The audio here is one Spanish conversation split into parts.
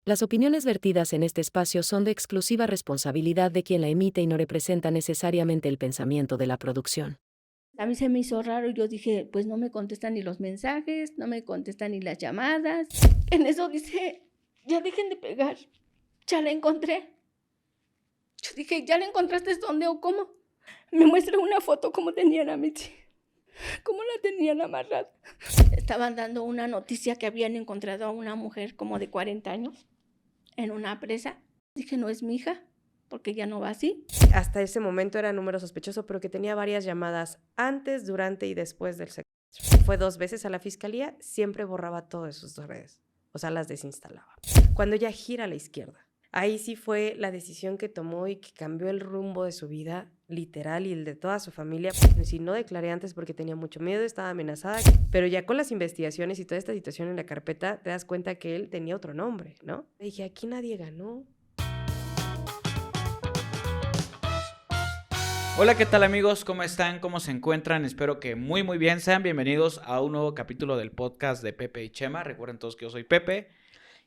Las opiniones vertidas en este espacio son de exclusiva responsabilidad de quien la emite y no representa necesariamente el pensamiento de la producción. A mí se me hizo raro, yo dije, pues no me contestan ni los mensajes, no me contestan ni las llamadas. En eso dice, ya dejen de pegar, ya la encontré. Yo dije, ¿ya la encontraste dónde o cómo? Me muestra una foto como tenía la Michi, cómo la tenían amarrada. Estaban dando una noticia que habían encontrado a una mujer como de 40 años en una presa. Dije, no es mi hija, porque ya no va así. Hasta ese momento era número sospechoso, pero que tenía varias llamadas antes, durante y después del secuestro. Fue 2 veces a la fiscalía, siempre borraba todas sus redes, o sea, las desinstalaba. Cuando ella gira a la izquierda, ahí sí fue la decisión que tomó y que cambió el rumbo de su vida, literal, y el de toda su familia. Si no declaré antes porque tenía mucho miedo, estaba amenazada, pero ya con las investigaciones y toda esta situación en la carpeta, te das cuenta que él tenía otro nombre, ¿no? Dije, aquí nadie ganó. Hola, ¿qué tal amigos? ¿Cómo están? ¿Cómo se encuentran? Espero que muy bien. Sean bienvenidos a un nuevo capítulo del podcast de Pepe y Chema. Recuerden todos que yo soy Pepe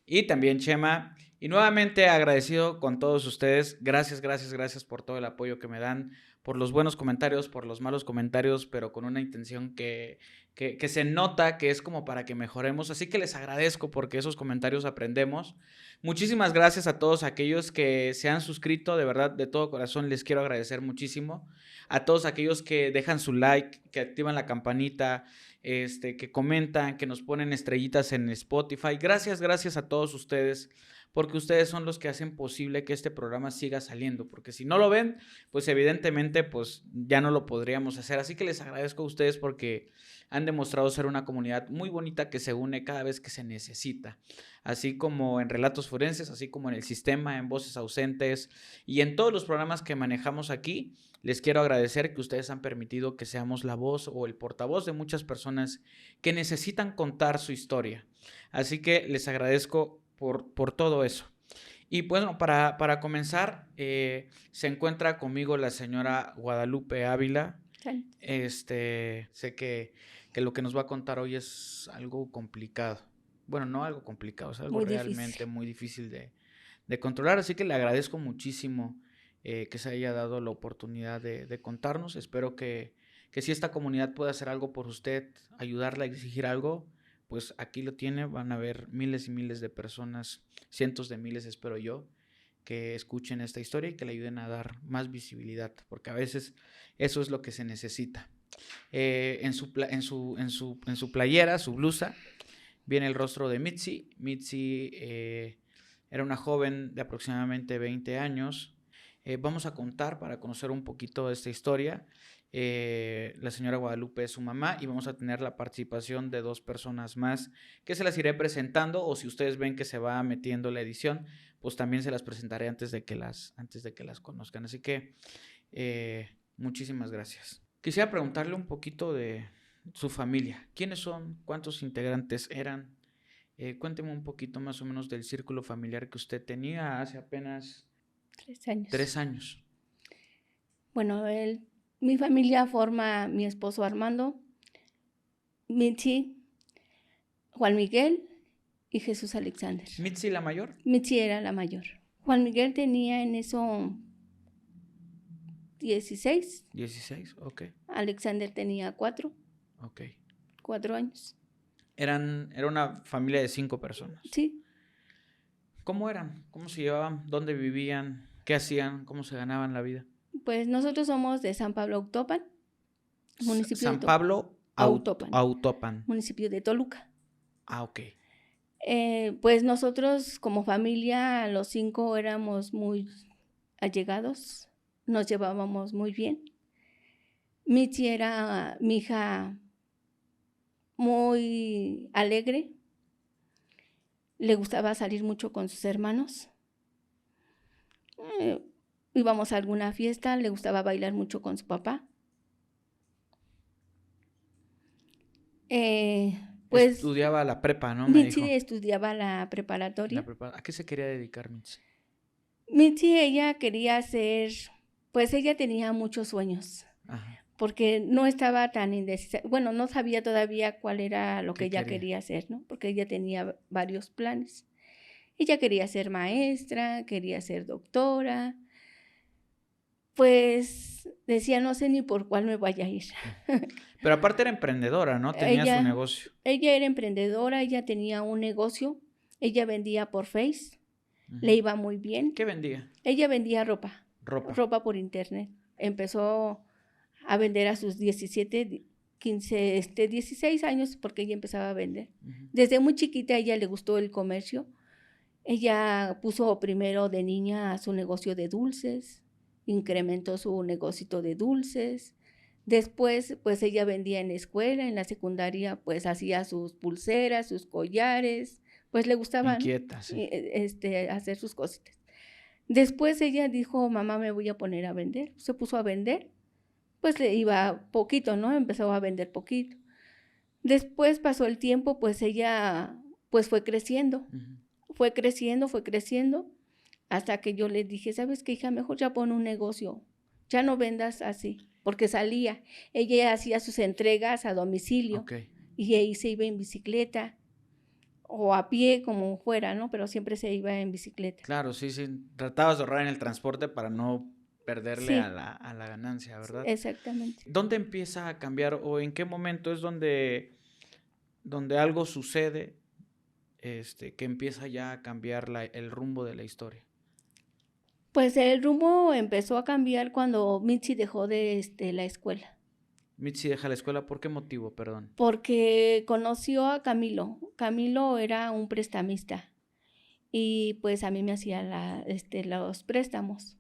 y también Chema. Y nuevamente agradecido con todos ustedes. Gracias por todo el apoyo que me dan, por los buenos comentarios, por los malos comentarios, pero con una intención que se nota que es como para que mejoremos. Así que les agradezco porque esos comentarios aprendemos. Muchísimas gracias a todos aquellos que se han suscrito, de verdad, de todo corazón les quiero agradecer muchísimo. A todos aquellos que dejan su like, que activan la campanita, que comentan, que nos ponen estrellitas en Spotify. Gracias a todos ustedes, porque ustedes son los que hacen posible que este programa siga saliendo, porque si no lo ven, pues evidentemente pues ya no lo podríamos hacer. Así que les agradezco a ustedes porque han demostrado ser una comunidad muy bonita que se une cada vez que se necesita, así como en Relatos Forenses, así como en el sistema, en Voces Ausentes y en todos los programas que manejamos aquí. Les quiero agradecer que ustedes han permitido que seamos la voz o el portavoz de muchas personas que necesitan contar su historia. Así que les agradezco por todo eso. Y bueno, para comenzar, se encuentra conmigo la señora Guadalupe Ávila. Sé que lo que nos va a contar hoy es algo complicado. Bueno, no algo complicado, es algo Muy realmente difícil. muy difícil de controlar. Así que le agradezco muchísimo que se haya dado la oportunidad de contarnos. Espero que si esta comunidad puede hacer algo por usted, ayudarla a exigir algo, pues aquí lo tiene. Van a haber miles y miles de personas, cientos de miles espero yo, que escuchen esta historia y que le ayuden a dar más visibilidad, porque a veces eso es lo que se necesita. En su playera, su blusa, viene el rostro de Mitzi. Mitzi era una joven de aproximadamente 20 años. Vamos a contar para conocer un poquito de esta historia. La señora Guadalupe es su mamá y vamos a tener la participación de 2 personas más que se las iré presentando, o si ustedes ven que se va metiendo la edición, pues también se las presentaré antes de que las conozcan. Así que muchísimas gracias. Quisiera preguntarle un poquito de su familia. ¿Quiénes son? ¿Cuántos integrantes eran? Cuénteme un poquito más o menos del círculo familiar que usted tenía hace apenas 3 años. 3 años. Bueno, mi familia forma mi esposo Armando, Michi, Juan Miguel y Jesús Alexander. ¿Mitzi la mayor? Michi era la mayor. Juan Miguel tenía en eso 16. 16, ok. Alexander tenía 4 años. Era una familia de 5 personas. Sí. ¿Cómo eran? ¿Cómo se llevaban? ¿Dónde vivían? ¿Qué hacían? ¿Cómo se ganaban la vida? Pues nosotros somos de San Pablo Autopan, municipio San Pablo Autopan. municipio de Toluca. Ah, ok. Pues nosotros como familia, los 5 éramos muy allegados, nos llevábamos muy bien. Michi era mi hija muy alegre, le gustaba salir mucho con sus hermanos. Íbamos a alguna fiesta, le gustaba bailar mucho con su papá. Pues estudiaba la prepa, ¿no? Me Michi dijo. estudiaba la preparatoria. ¿A qué se quería dedicar Mitzi? Michi, ella quería ser, pues ella tenía muchos sueños. Ajá. Porque no estaba tan indecisa, bueno, no sabía todavía cuál era lo que ella quería? quería hacer, ¿no? Porque ella tenía varios planes. Ella quería ser maestra, quería ser doctora. Pues decía, no sé ni por cuál me vaya a ir. Pero aparte era emprendedora, ¿no? Tenía su negocio. Ella era emprendedora, ella tenía un negocio, ella vendía por Face, le iba muy bien. ¿Qué vendía? Ella vendía ropa Ropa. por internet. Empezó a vender a sus 17, 15, 16 años porque ella empezaba a vender. Desde muy chiquita a ella le gustó el comercio. Ella puso primero de niña su negocio de dulces, incrementó su negocito de dulces. Después, pues ella vendía en la escuela, en la secundaria, pues hacía sus pulseras, sus collares, pues le gustaba, inquieta, sí. Hacer sus cositas. Después ella dijo, mamá, me voy a poner a vender. Se puso a vender, pues le iba poquito, ¿no? Empezó a vender poquito. Después pasó el tiempo, pues ella pues fue creciendo. Fue creciendo, hasta que yo le dije, ¿sabes qué, hija? Mejor ya pon un negocio, ya no vendas así, porque salía. Ella hacía sus entregas a domicilio, y ahí se iba en bicicleta, o a pie, como fuera, ¿no? Pero siempre se iba en bicicleta. Claro, sí. Tratabas de ahorrar en el transporte para no perderle Sí. a la ganancia, ¿verdad? Exactamente. ¿Dónde empieza a cambiar o en qué momento es donde algo sucede que empieza ya a cambiar el rumbo de la historia? Pues el rumbo empezó a cambiar cuando Mitzi dejó de la escuela. Mitzi deja la escuela, ¿por qué motivo, perdón? Porque conoció a Camilo. Camilo era un prestamista y pues a mí me hacía los préstamos.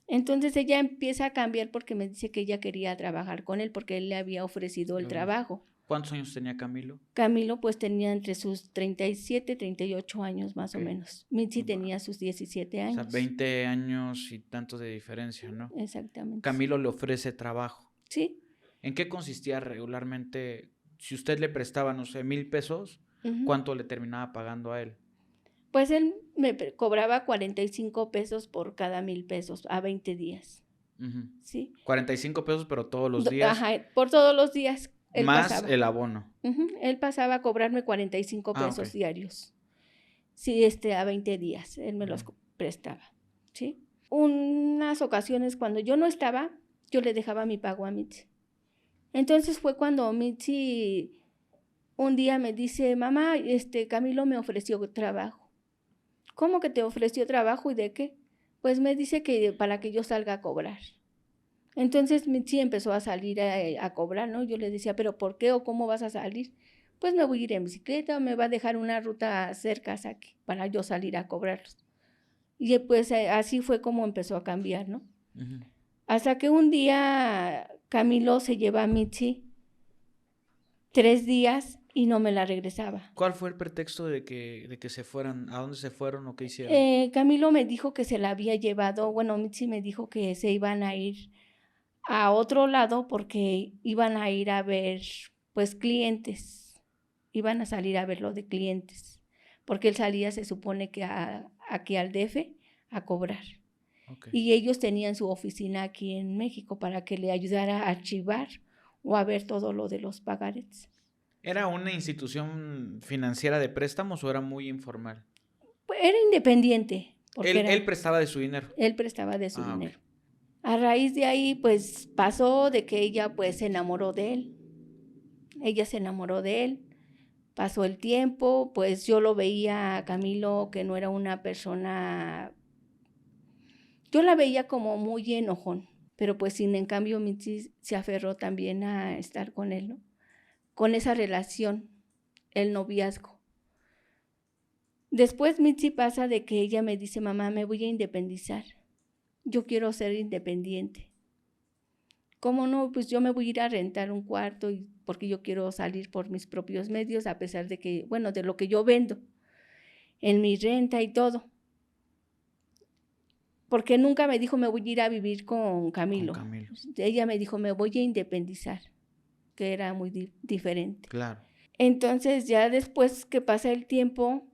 Entonces ella empieza a cambiar porque me dice que ella quería trabajar con él porque él le había ofrecido el trabajo. ¿Cuántos años tenía Camilo? Camilo pues tenía entre sus 37, 38 años más o menos. Mitzi tenía sus 17 años. O sea, 20 años y tantos de diferencia, ¿no? Exactamente. Camilo le ofrece trabajo. Sí. ¿En qué consistía regularmente? Si usted le prestaba, no sé, 1,000 pesos, ¿cuánto le terminaba pagando a él? Pues él me cobraba 45 pesos por cada 1,000 pesos a 20 días. ¿Sí? 45 pesos, pero todos los días. Ajá, por todos los días. Él más pasaba. El abono. Él pasaba a cobrarme 45 pesos diarios. Sí, a 20 días. Él me los prestaba. ¿Sí? Unas ocasiones cuando yo no estaba, yo le dejaba mi pago a Mitzi. Entonces fue cuando Mitzi un día me dice, mamá, Camilo me ofreció trabajo. ¿Cómo que te ofreció trabajo y de qué? Pues me dice que para que yo salga a cobrar. Entonces Mitzi empezó a salir a cobrar, ¿no? Yo le decía, ¿pero por qué o cómo vas a salir? Pues me voy a ir en bicicleta o me va a dejar una ruta cerca aquí para yo salir a cobrarlos. Y pues así fue como empezó a cambiar, ¿no? Hasta que un día Camilo se lleva a Mitzi 3 días y no me la regresaba. ¿Cuál fue el pretexto de que se fueran? ¿A dónde se fueron o qué hicieron? Camilo me dijo que se la había llevado, bueno, Mitzi me dijo que se iban a ir a otro lado porque iban a ir a ver, pues, clientes. Iban a salir a verlo de clientes. Porque él salía, se supone que aquí al DF, a cobrar. Y ellos tenían su oficina aquí en México para que le ayudara a archivar o a ver todo lo de los pagarés. ¿Era una institución financiera de préstamos o era muy informal? Pues era independiente. Él prestaba de su dinero. Él prestaba de su dinero. A raíz de ahí, pues, pasó de que ella, pues, se enamoró de él. Ella se enamoró de él. Pasó el tiempo, pues, yo lo veía a Camilo que no era una persona... Yo la veía como muy enojón, pero pues, en cambio, Mitzi se aferró también a estar con él, ¿no? Con esa relación, el noviazgo. Después Mitzi pasa de que ella me dice, mamá, me voy a independizar. Yo quiero ser independiente. ¿Cómo no? Pues yo me voy a ir a rentar un cuarto porque yo quiero salir por mis propios medios, a pesar de que, bueno, de lo que yo vendo, en mi renta y todo. Porque nunca me dijo, me voy a ir a vivir con Camilo. Ella me dijo, me voy a independizar, que era muy diferente. Claro. Entonces, ya después que pasa el tiempo,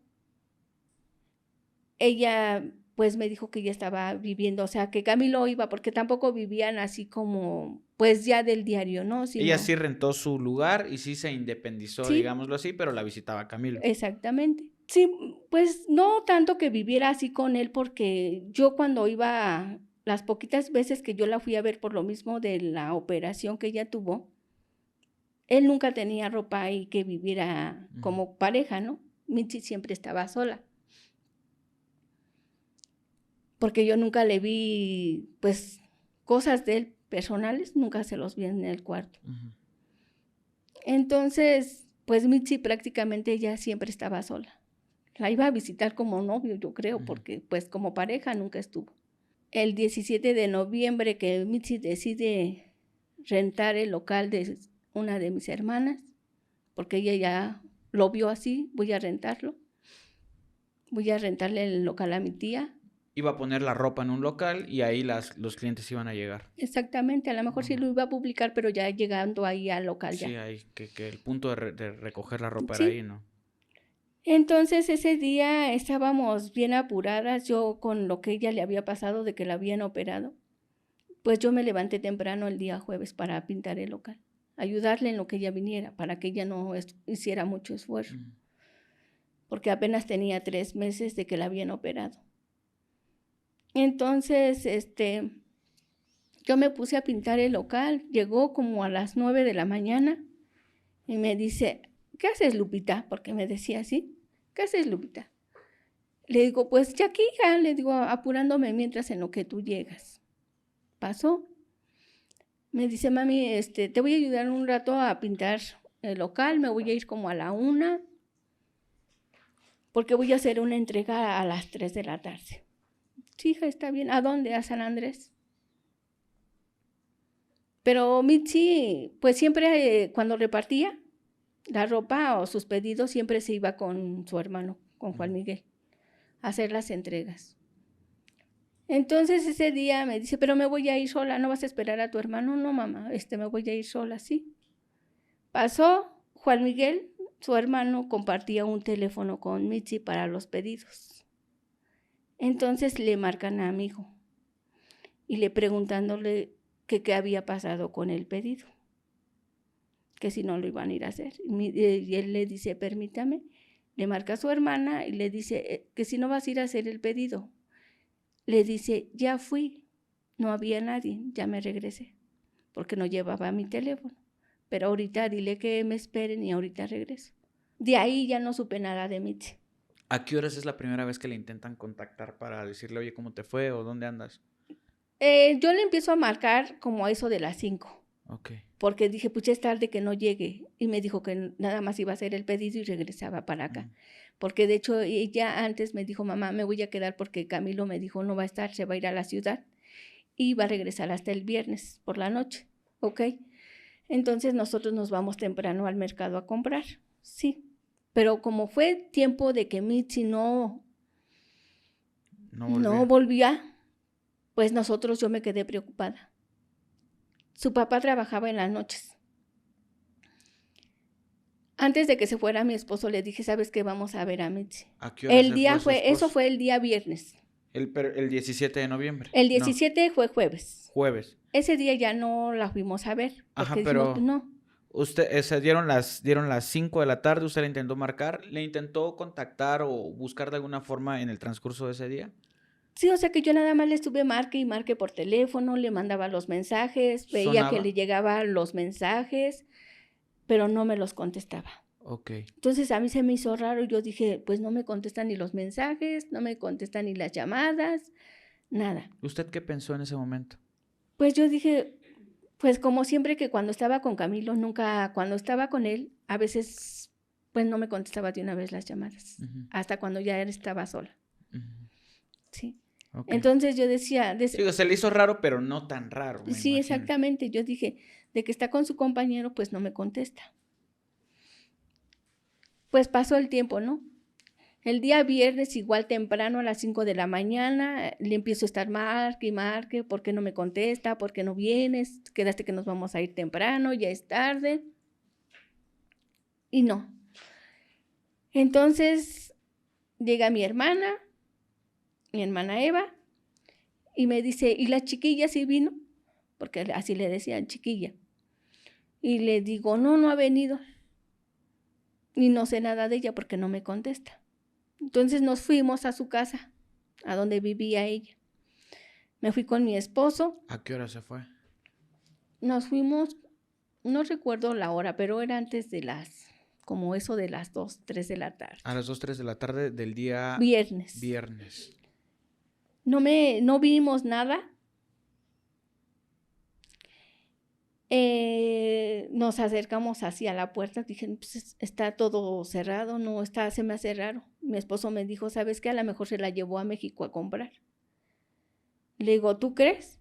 ella pues me dijo que ya estaba viviendo, o sea, que Camilo iba, porque tampoco vivían así como, pues ya del diario, ¿no? Ella sí rentó su lugar y sí se independizó, sí, digámoslo así, pero la visitaba Camilo. Exactamente. Sí, pues no tanto que viviera así con él, porque yo cuando iba, las poquitas veces que yo la fui a ver por lo mismo de la operación que ella tuvo, él nunca tenía ropa ahí que viviera como pareja, ¿no? Mitzi siempre estaba sola. Porque yo nunca le vi, pues, cosas de él personales, nunca se los vi en el cuarto. Entonces, pues Mitzi prácticamente ella siempre estaba sola. La iba a visitar como novio, yo creo, porque pues como pareja nunca estuvo. El 17 de noviembre que Mitzi decide rentar el local de una de mis hermanas, porque ella ya lo vio así, voy a rentarlo. Voy a rentarle el local a mi tía. Iba a poner la ropa en un local y ahí los clientes iban a llegar. Exactamente, a lo mejor sí lo iba a publicar, pero ya llegando ahí al local Sí, ya. ahí, que el punto de recoger la ropa Sí. era ahí, ¿no? Entonces ese día estábamos bien apuradas, yo con lo que ella le había pasado de que la habían operado. Pues yo me levanté temprano el día jueves para pintar el local, ayudarle en lo que ella viniera, para que ella no hiciera mucho esfuerzo, porque apenas tenía 3 meses de que la habían operado. Entonces, yo me puse a pintar el local, llegó como a las 9 de la mañana y me dice, ¿qué haces, Lupita? Porque me decía así, ¿qué haces, Lupita? Le digo, pues ya aquí, hija, le digo, apurándome mientras en lo que tú llegas. Pasó. Me dice, mami, te voy a ayudar un rato a pintar el local, me voy a ir como a la 1, porque voy a hacer una entrega a las 3 de la tarde. Sí, hija, está bien. ¿A dónde? A San Andrés. Pero Mitzi, pues siempre cuando repartía la ropa o sus pedidos, siempre se iba con su hermano, con Juan Miguel, a hacer las entregas. Entonces ese día me dice, pero me voy a ir sola, ¿no vas a esperar a tu hermano? No, mamá, me voy a ir sola, sí. Pasó, Juan Miguel, su hermano, compartía un teléfono con Mitzi para los pedidos. Entonces le marcan a mi hijo y le preguntándole que qué había pasado con el pedido, que si no lo iban a ir a hacer. Y él le dice, permítame, le marca a su hermana y le dice que si no vas a ir a hacer el pedido. Le dice, ya fui, no había nadie, ya me regresé, porque no llevaba mi teléfono. Pero ahorita dile que me esperen y ahorita regreso. De ahí ya no supe nada de Mitzi. ¿A qué horas es la primera vez que le intentan contactar para decirle, oye, ¿cómo te fue o dónde andas? Yo le empiezo a marcar como a eso de las 5. Ok. Porque dije, pues ya es tarde que no llegue. Y me dijo que nada más iba a hacer el pedido y regresaba para acá. Porque de hecho ella antes me dijo, mamá, me voy a quedar porque Camilo me dijo, no va a estar, se va a ir a la ciudad. Y va a regresar hasta el viernes por la noche. ¿Ok? Entonces nosotros nos vamos temprano al mercado a comprar. Sí. Pero como fue tiempo de que Mitzi no volvía, pues yo me quedé preocupada. Su papá trabajaba en las noches. Antes de que se fuera mi esposo, le dije, ¿sabes qué? Vamos a ver a Mitzi. ¿A qué hora Eso fue el día viernes. El 17 de noviembre. El 17 fue jueves. Jueves. Ese día ya no la fuimos a ver. Ajá, Porque pero dijimos, no. usted, dieron las 5 de la tarde, usted le intentó marcar, ¿le intentó contactar o buscar de alguna forma en el transcurso de ese día? Sí, o sea que yo nada más le estuve marque y marque por teléfono, le mandaba los mensajes, veía ¿Sonaba? que le llegaban los mensajes, pero no me los contestaba. Ok. Entonces a mí se me hizo raro, yo dije, pues no me contestan ni los mensajes, no me contestan ni las llamadas, nada. ¿Usted qué pensó en ese momento? Pues yo dije, pues como siempre que cuando estaba con Camilo, cuando estaba con él, a veces pues no me contestaba de una vez las llamadas, hasta cuando ya él estaba sola. Sí. Okay. Entonces yo decía... Sí, se le hizo raro, pero no tan raro. Sí, exactamente. Yo dije, de que está con su compañero, pues no me contesta. Pues pasó el tiempo, ¿no? El día viernes, igual temprano, a las 5 de la mañana, le empiezo a estar marque y marque, ¿por qué no me contesta? ¿Por qué no vienes? Quedaste que nos vamos a ir temprano, ya es tarde. Y no. Entonces, llega mi hermana Eva, y me dice, ¿y la chiquilla sí vino? Porque así le decían, chiquilla. Y le digo, no ha venido. Y no sé nada de ella porque no me contesta. Entonces nos fuimos a su casa, a donde vivía ella. Me fui con mi esposo. ¿A qué hora se fue? Nos fuimos, no recuerdo la hora, pero era antes de como eso de las 2, 3 de la tarde. A las 2, 3 de la tarde del día Viernes. viernes. No vimos nada. Nos acercamos hacia la puerta, dije, pues está todo cerrado, no está, se me hace raro. Mi esposo me dijo, ¿sabes qué? A lo mejor se la llevó a México a comprar. Le digo, ¿tú crees?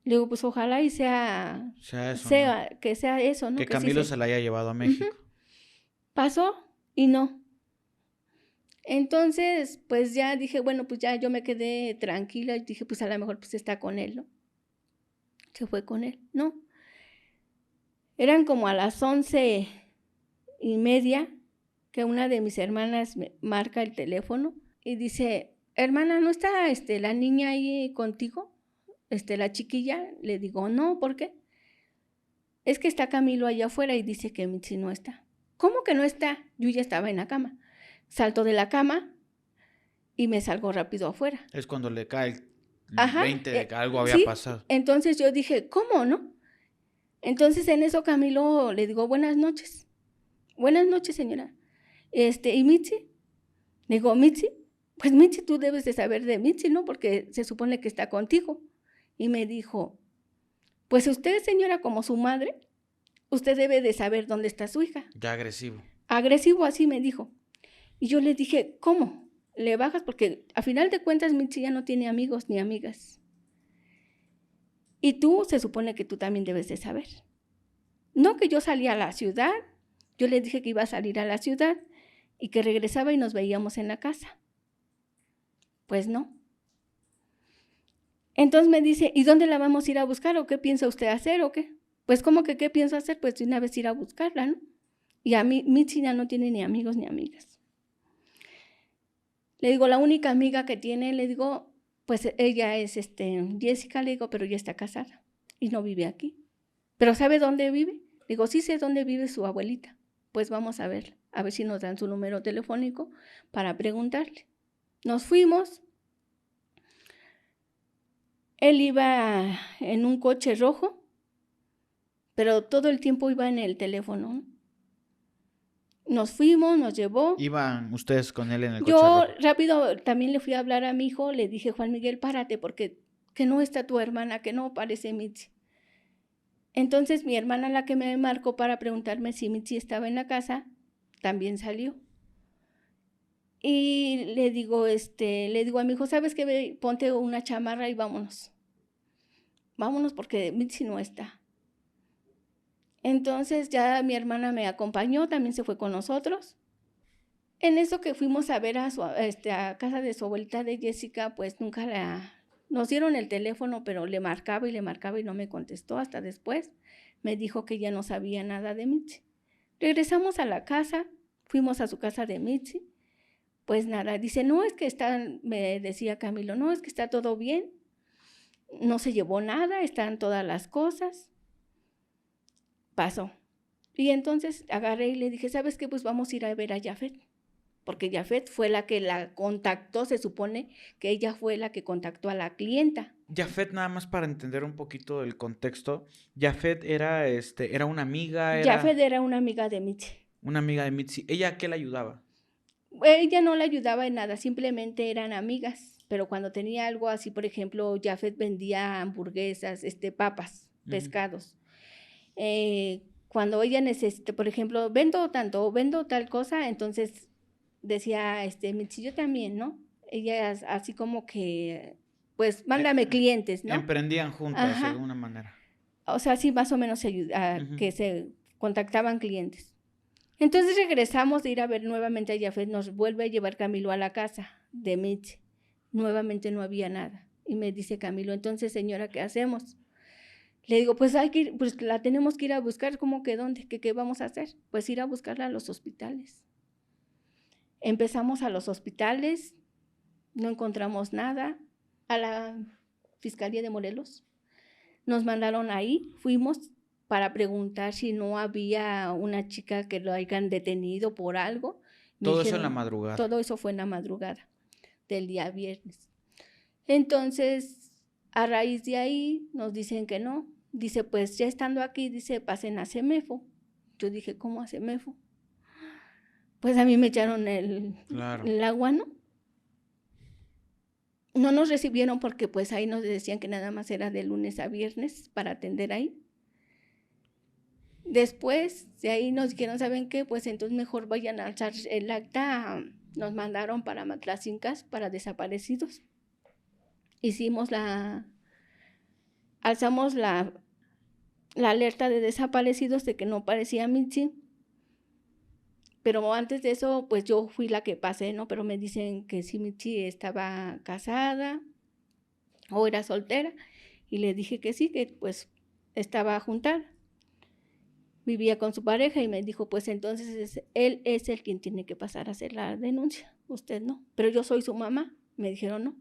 Le digo, pues ojalá y sea eso, que sea eso, ¿no? Que sí Camilo se la haya llevado a México. Pasó y no. Entonces, pues ya dije, bueno, pues ya yo me quedé tranquila y dije, pues a lo mejor pues está con él, ¿no? Se fue con él, ¿no? Eran como a las 11:30 que una de mis hermanas me marca el teléfono y dice, hermana, ¿no está la niña ahí contigo? La chiquilla. Le digo, no, ¿por qué? Es que está Camilo allá afuera y dice que Mitzi no está. ¿Cómo que no está? Yo ya estaba en la cama. Salto de la cama y me salgo rápido afuera. Es cuando le cae el Ajá, 20 de que algo había sí. pasado. Entonces yo dije, ¿cómo, no? Entonces en eso Camilo le digo, buenas noches. Buenas noches, señora. ¿Y Mitzi? Le digo, ¿Mitzi? Pues Mitzi, tú debes de saber de Mitzi, ¿no? Porque se supone que está contigo. Y me dijo, pues usted, señora, como su madre, usted debe de saber dónde está su hija. Ya agresivo. Agresivo, así me dijo. Y yo le dije, ¿cómo? ¿Le bajas? Porque a final de cuentas Mitzi ya no tiene amigos ni amigas. Y tú, se supone que tú también debes de saber. No que yo salí a la ciudad, yo le dije que iba a salir a la ciudad y que regresaba y nos veíamos en la casa. Pues no. Entonces me dice, ¿y dónde la vamos a ir a buscar? ¿O qué piensa usted hacer o qué? Pues ¿cómo que qué pienso hacer? Pues de una vez ir a buscarla, ¿no? Y a mí, Mitzi ya no tiene ni amigos ni amigas. Le digo, la única amiga que tiene, le digo, pues ella es Jessica, le digo, pero ya está casada y no vive aquí. ¿Pero sabe dónde vive? Le digo, sí sé dónde vive su abuelita. Pues vamos a ver si nos dan su número telefónico para preguntarle. Nos fuimos. Él iba en un coche rojo, pero todo el tiempo iba en el teléfono, ¿no? Nos fuimos, nos llevó. ¿Iban ustedes con él en el coche Yo rojo? rápido también le fui a hablar a mi hijo, le dije, Juan Miguel, párate, porque que no está tu hermana, que no parece Mitzi. Entonces mi hermana, la que me marcó para preguntarme si Mitzi estaba en la casa, también salió. Y le digo a mi hijo, ¿sabes qué? Ponte una chamarra y vámonos. Vámonos porque Mitzi no está. Entonces ya mi hermana me acompañó, también se fue con nosotros. En eso que fuimos a ver a casa de su abuelita de Jessica, pues nos dieron el teléfono, pero le marcaba y no me contestó. Hasta después me dijo que ya no sabía nada de Mitzi. Regresamos a la casa, fuimos a su casa de Mitzi. Pues nada, dice, no, es que me decía Camilo, no, es que está todo bien. No se llevó nada, están todas las cosas. Pasó. Y entonces agarré y le dije, ¿sabes qué? Pues vamos a ir a ver a Jafet. Porque Jafet fue la que la contactó, se supone que ella fue la que contactó a la clienta. Jafet, nada más para entender un poquito el contexto, Jafet era una amiga, Jafet era una amiga de Mitzi. Una amiga de Mitzi. ¿Ella a qué le ayudaba? Ella no le ayudaba en nada, simplemente eran amigas. Pero cuando tenía algo así, por ejemplo, Jafet vendía hamburguesas, papas, pescados. Cuando ella necesita, por ejemplo, vendo tal cosa, entonces decía, Mitzi, yo también, ¿no? Ella así como que, pues, mándame clientes, ¿no? Emprendían juntas, Ajá. de alguna manera. O sea, sí, más o menos que se contactaban clientes. Entonces regresamos de ir a ver nuevamente a Jafet, nos vuelve a llevar Camilo a la casa de Mitzi. Nuevamente no había nada. Y me dice Camilo, entonces, señora, ¿qué hacemos? Le digo, pues pues la tenemos que ir a buscar. ¿Cómo que dónde? ¿Qué vamos a hacer? Pues ir a buscarla a los hospitales. Empezamos a los hospitales, no encontramos nada. A la Fiscalía de Morelos nos mandaron ahí, fuimos para preguntar si no había una chica que lo hayan detenido por algo. Todo eso en la madrugada. Todo eso fue en la madrugada del día viernes. Entonces, a raíz de ahí nos dicen que no. Dice, pues ya estando aquí, dice, pasen a CEMEFO. Yo dije, ¿cómo a CEMEFO? Pues a mí me echaron Claro. el agua, ¿no? No nos recibieron porque pues ahí nos decían que nada más era de lunes a viernes para atender ahí. Después de ahí nos dijeron, ¿saben qué? Pues entonces mejor vayan a alzar el acta. Nos mandaron para Matlacincas, para desaparecidos. Alzamos la alerta de desaparecidos de que no parecía Mitzi. Pero antes de eso, pues yo fui la que pasé, ¿no? Pero me dicen que si Mitzi estaba casada o era soltera. Y le dije que sí, que pues estaba juntada. Vivía con su pareja y me dijo, pues entonces él es el quien tiene que pasar a hacer la denuncia, usted no. Pero yo soy su mamá, me dijeron no.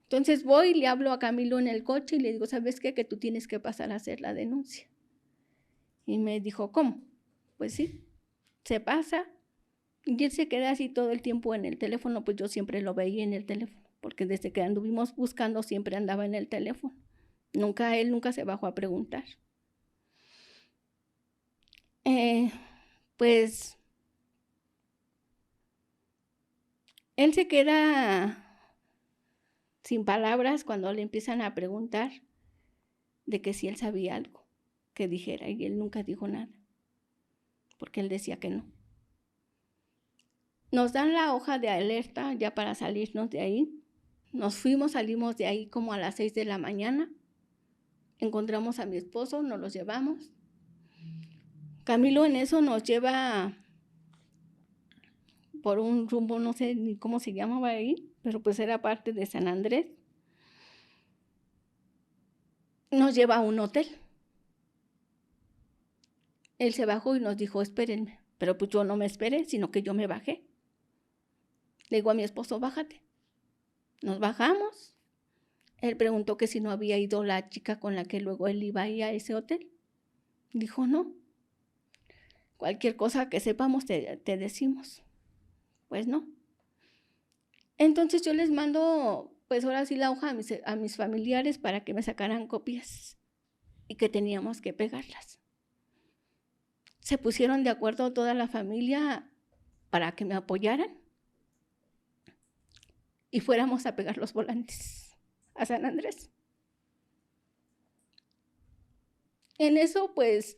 Entonces voy y le hablo a Camilo en el coche y le digo, ¿sabes qué? Que tú tienes que pasar a hacer la denuncia. Y me dijo, ¿cómo? Pues sí, se pasa. Y él se queda así todo el tiempo en el teléfono, pues yo siempre lo veía en el teléfono, porque desde que anduvimos buscando siempre andaba en el teléfono. Él nunca se bajó a preguntar. Pues él se queda sin palabras cuando le empiezan a preguntar de que si él sabía algo que dijera, y él nunca dijo nada, porque él decía que no. Nos dan la hoja de alerta ya para salirnos de ahí. Salimos de ahí como a las 6 de la mañana. Encontramos a mi esposo, nos los llevamos. Camilo en eso nos lleva por un rumbo, no sé ni cómo se llamaba ahí, pero pues era parte de San Andrés. Nos lleva a un hotel. Él se bajó y nos dijo, espérenme. Pero pues yo no me esperé, sino que yo me bajé. Le digo a mi esposo, bájate. Nos bajamos. Él preguntó que si no había ido la chica con la que luego él iba a ir a ese hotel. Dijo, no. Cualquier cosa que sepamos te decimos. Pues no. Entonces yo les mando, pues ahora sí la hoja a mis familiares para que me sacaran copias y que teníamos que pegarlas. Se pusieron de acuerdo toda la familia para que me apoyaran y fuéramos a pegar los volantes a San Andrés. En eso, pues,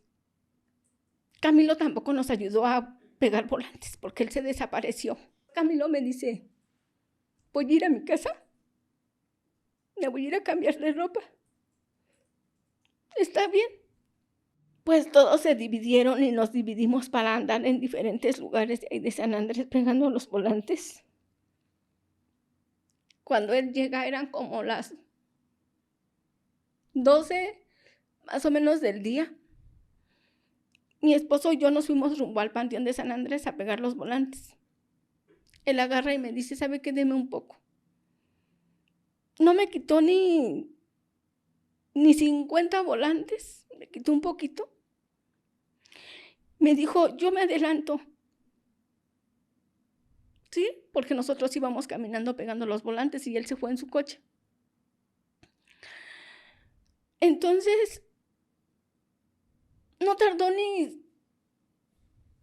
Camilo tampoco nos ayudó a pegar volantes porque él se desapareció. Camilo me dice, voy a ir a mi casa, me voy a ir a cambiar de ropa. ¿Está bien? Pues todos se dividieron y nos dividimos para andar en diferentes lugares de San Andrés pegando los volantes. Cuando él llega eran como las 12 más o menos del día. Mi esposo y yo nos fuimos rumbo al Panteón de San Andrés a pegar los volantes. Él agarra y me dice, ¿sabe qué? Deme un poco. No me quitó ni 50 volantes, me quitó un poquito. Me dijo, yo me adelanto. Sí, porque nosotros íbamos caminando pegando los volantes y él se fue en su coche. Entonces, no tardó ni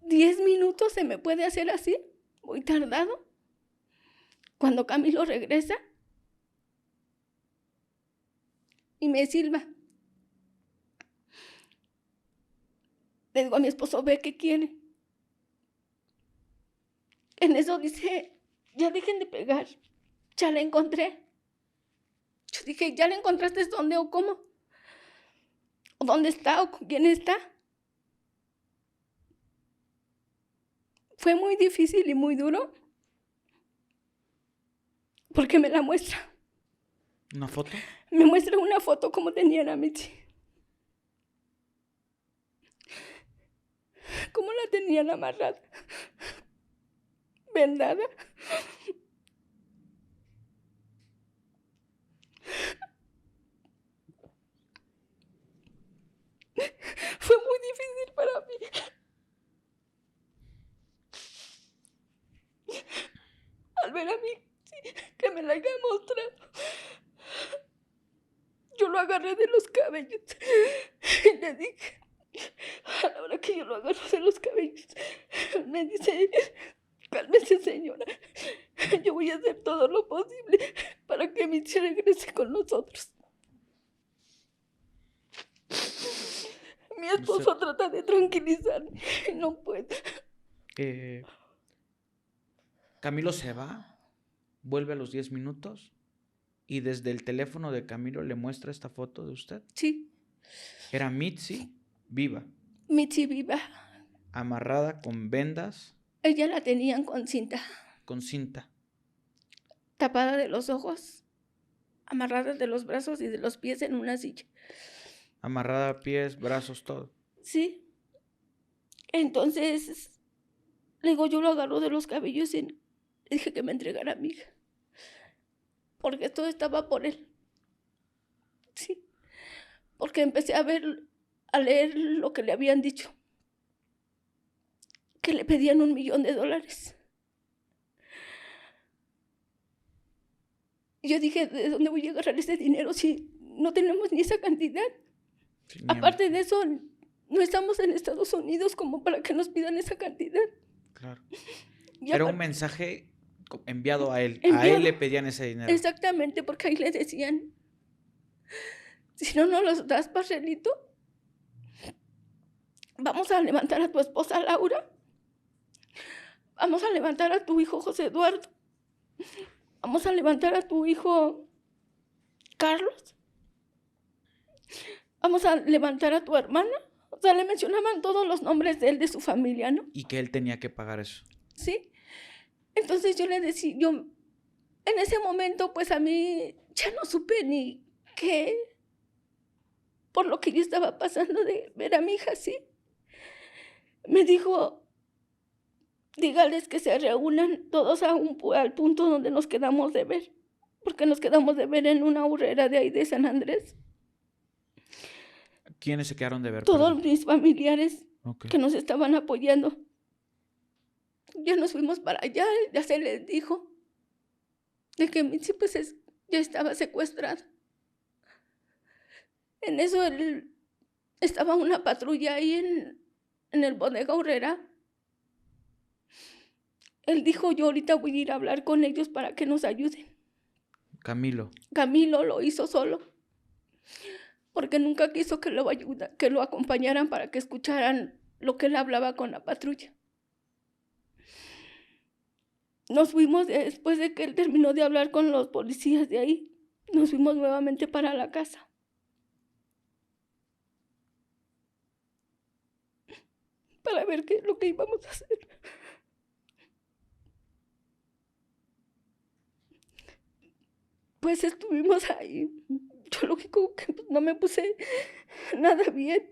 10 minutos, se me puede hacer así, muy tardado. Cuando Camilo regresa y me silba, le digo a mi esposo, ve qué quiere. En eso dice, ya dejen de pegar, ya la encontré. Yo dije, ¿ya la encontraste dónde o cómo? ¿O dónde está o con quién está? Fue muy difícil y muy duro porque me la muestra. ¿Una foto? Me muestra una foto como tenía la Mitzi. Cómo la tenían amarrada, vendada. Fue muy difícil para mí. haya mostrado. Yo lo agarré de los cabellos y le dije, a la hora que yo lo agarro de los cabellos, me dice, cálmese señora, yo voy a hacer todo lo posible para que Mitzi regrese con nosotros. Mi esposo trata de tranquilizarme y no puede. Camilo se va, vuelve a los 10 minutos y desde el teléfono de Camilo le muestra esta foto de usted. Sí, Era Mitzi viva, Mitzi viva. amarrada con vendas, Ella la tenían con cinta, con cinta. tapada de los ojos, amarrada de los brazos y de los pies en una silla. Amarrada a pies, brazos, todo. Sí. Entonces, le digo, yo lo agarro de los cabellos y le dije que me entregara a mi hija. Porque todo estaba por él. Sí. Porque empecé a leer lo que le habían dicho. Que le pedían $1,000,000. Y yo dije, ¿de dónde voy a agarrar ese dinero si no tenemos ni esa cantidad? Sí, Aparte de eso, no estamos en Estados Unidos como para que nos pidan esa cantidad. claro. Y Era un aparte- mensaje enviado a él. A Enviado. él le pedían ese dinero. Exactamente, porque ahí le decían, si no nos los das, Parcelito, vamos a levantar a tu esposa Laura, vamos a levantar a tu hijo José Eduardo, vamos a levantar a tu hijo Carlos, vamos a levantar a tu hermana. O sea, le mencionaban todos los nombres de él, de su familia, ¿no? Y que él tenía que pagar eso. ¿Sí? Entonces yo le decía, en ese momento, pues a mí ya no supe ni qué, por lo que yo estaba pasando de ver a mi hija así. Me dijo, dígales que se reúnan todos al punto donde nos quedamos de ver, porque nos quedamos de ver en una urrera de ahí de San Andrés. ¿Quiénes se quedaron de ver? Todos Perdón. mis familiares Ok. que nos estaban apoyando. Ya nos fuimos para allá, ya se les dijo de que Mitzi pues ya estaba secuestrada. En eso estaba una patrulla ahí en el Bodega Aurrera. Él dijo, yo ahorita voy a ir a hablar con ellos para que nos ayuden. Camilo. Camilo lo hizo solo, porque nunca quiso que lo acompañaran para que escucharan lo que él hablaba con la patrulla. Nos fuimos después de que él terminó de hablar con los policías de ahí. Nos fuimos nuevamente para la casa. Para ver qué es lo que íbamos a hacer. Pues estuvimos ahí. Yo lógico que no me puse nada bien.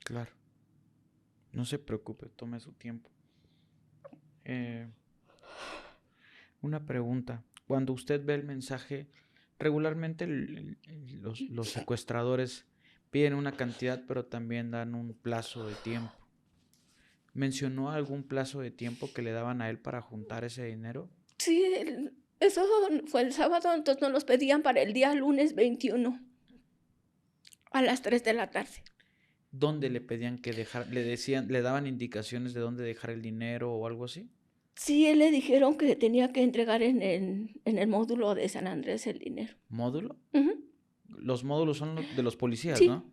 Claro. No se preocupe, tome su tiempo. Una pregunta. Cuando usted ve el mensaje, regularmente los secuestradores piden una cantidad, pero también dan un plazo de tiempo. ¿Mencionó algún plazo de tiempo que le daban a él para juntar ese dinero? Sí, eso fue el sábado, entonces nos los pedían para el día lunes 21 a las 3 de la tarde. ¿Dónde le pedían que dejar? ¿Le daban indicaciones de dónde dejar el dinero o algo así? Sí, él le dijeron que tenía que entregar en el módulo de San Andrés el dinero. ¿Módulo? Ujú. Los módulos son los de los policías, Sí. ¿no?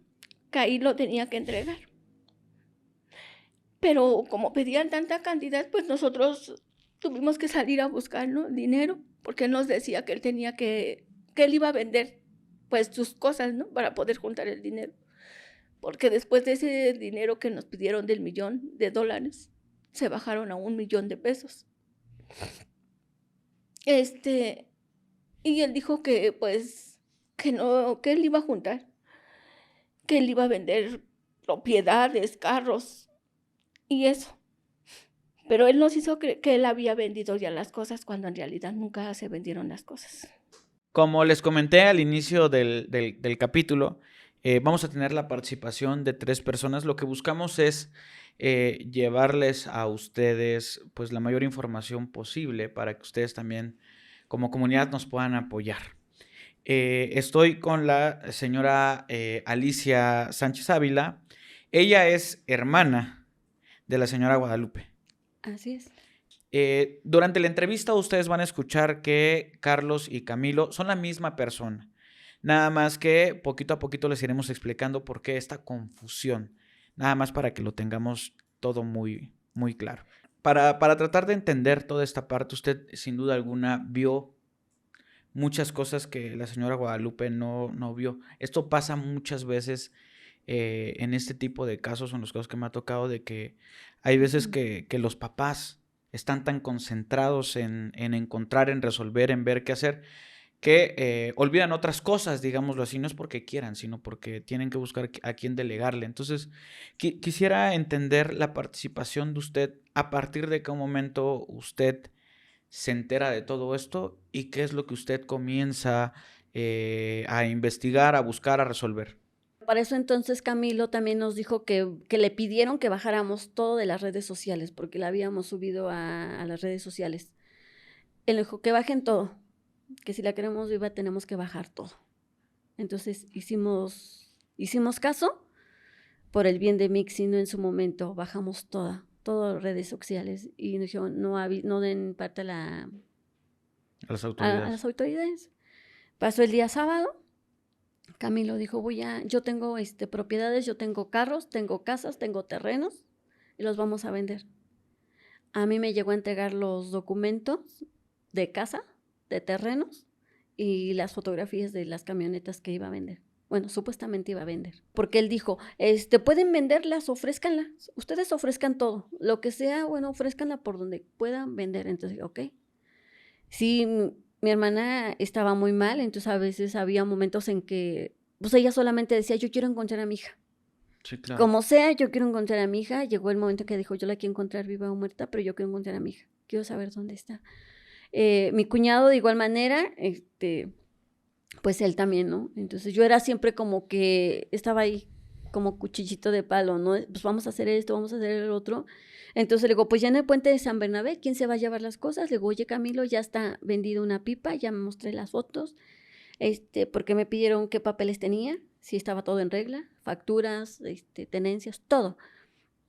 Que ahí lo tenía que entregar. Pero como pedían tanta cantidad, pues nosotros tuvimos que salir a buscar, ¿no?, el dinero, porque él nos decía que él tenía que él iba a vender pues sus cosas, ¿no?, para poder juntar el dinero. Porque después de ese dinero que nos pidieron del $1,000,000, se bajaron a $1,000,000. Y él dijo que pues que no, que él iba a juntar, que él iba a vender propiedades, carros y eso. Pero él nos hizo creer que él había vendido ya las cosas cuando en realidad nunca se vendieron las cosas. Como les comenté al inicio del capítulo, vamos a tener la participación de 3 personas. Lo que buscamos es llevarles a ustedes pues la mayor información posible para que ustedes también como comunidad nos puedan apoyar. Estoy con la señora Alicia Sánchez Ávila. Ella es hermana de la señora Guadalupe. Así es. Durante la entrevista ustedes van a escuchar que Carlos y Camilo son la misma persona. Nada más que poquito a poquito les iremos explicando por qué esta confusión. Nada más para que lo tengamos todo muy, muy claro. Para tratar de entender toda esta parte, usted sin duda alguna vio muchas cosas que la señora Guadalupe no vio. Esto pasa muchas veces en este tipo de casos, en los casos que me ha tocado, de que hay veces que los papás están tan concentrados en encontrar, en resolver, en ver qué hacer, que olvidan otras cosas, digámoslo así, no es porque quieran, sino porque tienen que buscar a quién delegarle. Entonces, quisiera entender la participación de usted, a partir de qué momento usted se entera de todo esto y qué es lo que usted comienza a investigar, a buscar, a resolver. Para eso entonces Camilo también nos dijo que le pidieron que bajáramos todo de las redes sociales, porque la habíamos subido a las redes sociales. Él dijo que bajen todo, que si la queremos viva tenemos que bajar todo. Entonces hicimos caso por el bien de Mixino en su momento, bajamos todas redes sociales y nos dijeron no den parte a las autoridades. A las autoridades. Pasó el día sábado, Camilo dijo, yo tengo propiedades, yo tengo carros, tengo casas, tengo terrenos y los vamos a vender. A mí me llegó a entregar los documentos de casa, de terrenos y las fotografías de las camionetas que iba a vender. Bueno, supuestamente iba a vender. Porque él dijo, pueden venderlas, ofrézcanlas. Ustedes ofrezcan todo. Lo que sea, bueno, ofrézcanla por donde puedan vender. Entonces, ok. Sí, mi hermana estaba muy mal, entonces a veces había momentos en que, pues ella solamente decía, yo quiero encontrar a mi hija. Sí, claro. Como sea, yo quiero encontrar a mi hija. Llegó el momento que dijo, yo la quiero encontrar viva o muerta, pero yo quiero encontrar a mi hija. Quiero saber dónde está. Mi cuñado de igual manera, pues él también, ¿no? Entonces yo era siempre como que estaba ahí como cuchillito de palo, ¿no? Pues vamos a hacer esto, vamos a hacer el otro. Entonces le digo, pues ya en el puente de San Bernabé, ¿quién se va a llevar las cosas? Le digo, oye Camilo, ya está vendido una pipa, ya me mostré las fotos, porque me pidieron qué papeles tenía, si estaba todo en regla, facturas, tenencias, todo.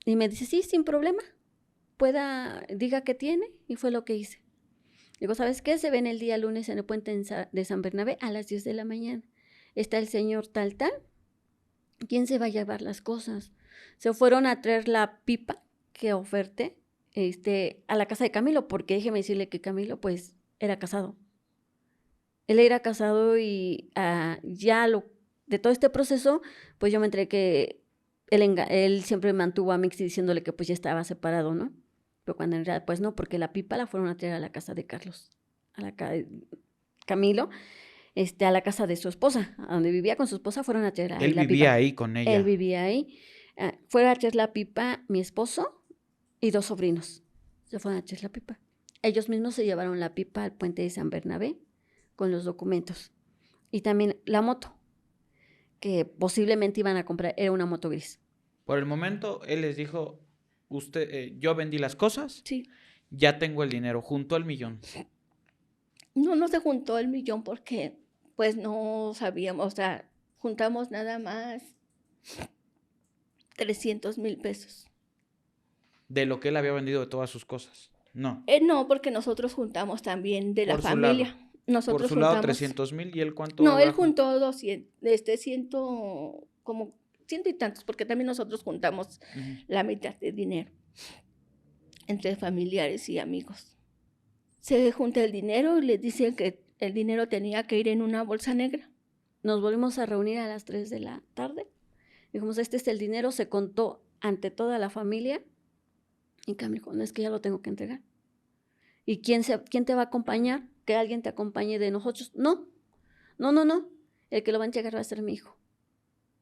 Y me dice, sí, sin problema, diga qué tiene, y fue lo que hice. Digo, ¿sabes qué? Se ven el día lunes en el puente de San Bernabé a las 10 de la mañana. Está el señor tal. ¿Quién se va a llevar las cosas? Se fueron a traer la pipa que oferté a la casa de Camilo, porque déjeme decirle que Camilo, pues, era casado. Él era casado y de todo este proceso, pues yo me enteré que él siempre mantuvo a Mixi diciéndole que pues ya estaba separado, ¿no? Pero cuando en realidad, pues no, porque la pipa la fueron a traer a la casa de Carlos, Camilo, a la casa de su esposa, a donde vivía con su esposa, fueron a traer la pipa. Él vivía ahí con ella. Él vivía ahí. Fueron a traer la pipa mi esposo y 2 sobrinos. Se fueron a traer la pipa. Ellos mismos se llevaron la pipa al puente de San Bernabé con los documentos. Y también la moto, que posiblemente iban a comprar, era una moto gris. Por el momento, él les dijo, yo vendí las cosas, Sí. ya tengo el dinero, junto al millón. No se juntó el millón porque pues no sabíamos, o sea, juntamos nada más 300,000 pesos. De lo que él había vendido de todas sus cosas. No. No, porque nosotros juntamos también de la Por su familia. lado. Nosotros Por su lado, juntamos 300,000, ¿y él cuánto? No, él abajo? juntó 200, como 100 y tantos, porque también nosotros juntamos la mitad de dinero entre familiares y amigos. Se junta el dinero y les dicen que el dinero tenía que ir en una bolsa negra. Nos volvimos a reunir a las 3 de la tarde. Dijimos, este es el dinero, se contó ante toda la familia. Y Camilo dijo, no, es que ya lo tengo que entregar. ¿Y quién te va a acompañar? ¿Que alguien te acompañe de nosotros? No. El que lo va a entregar va a ser mi hijo.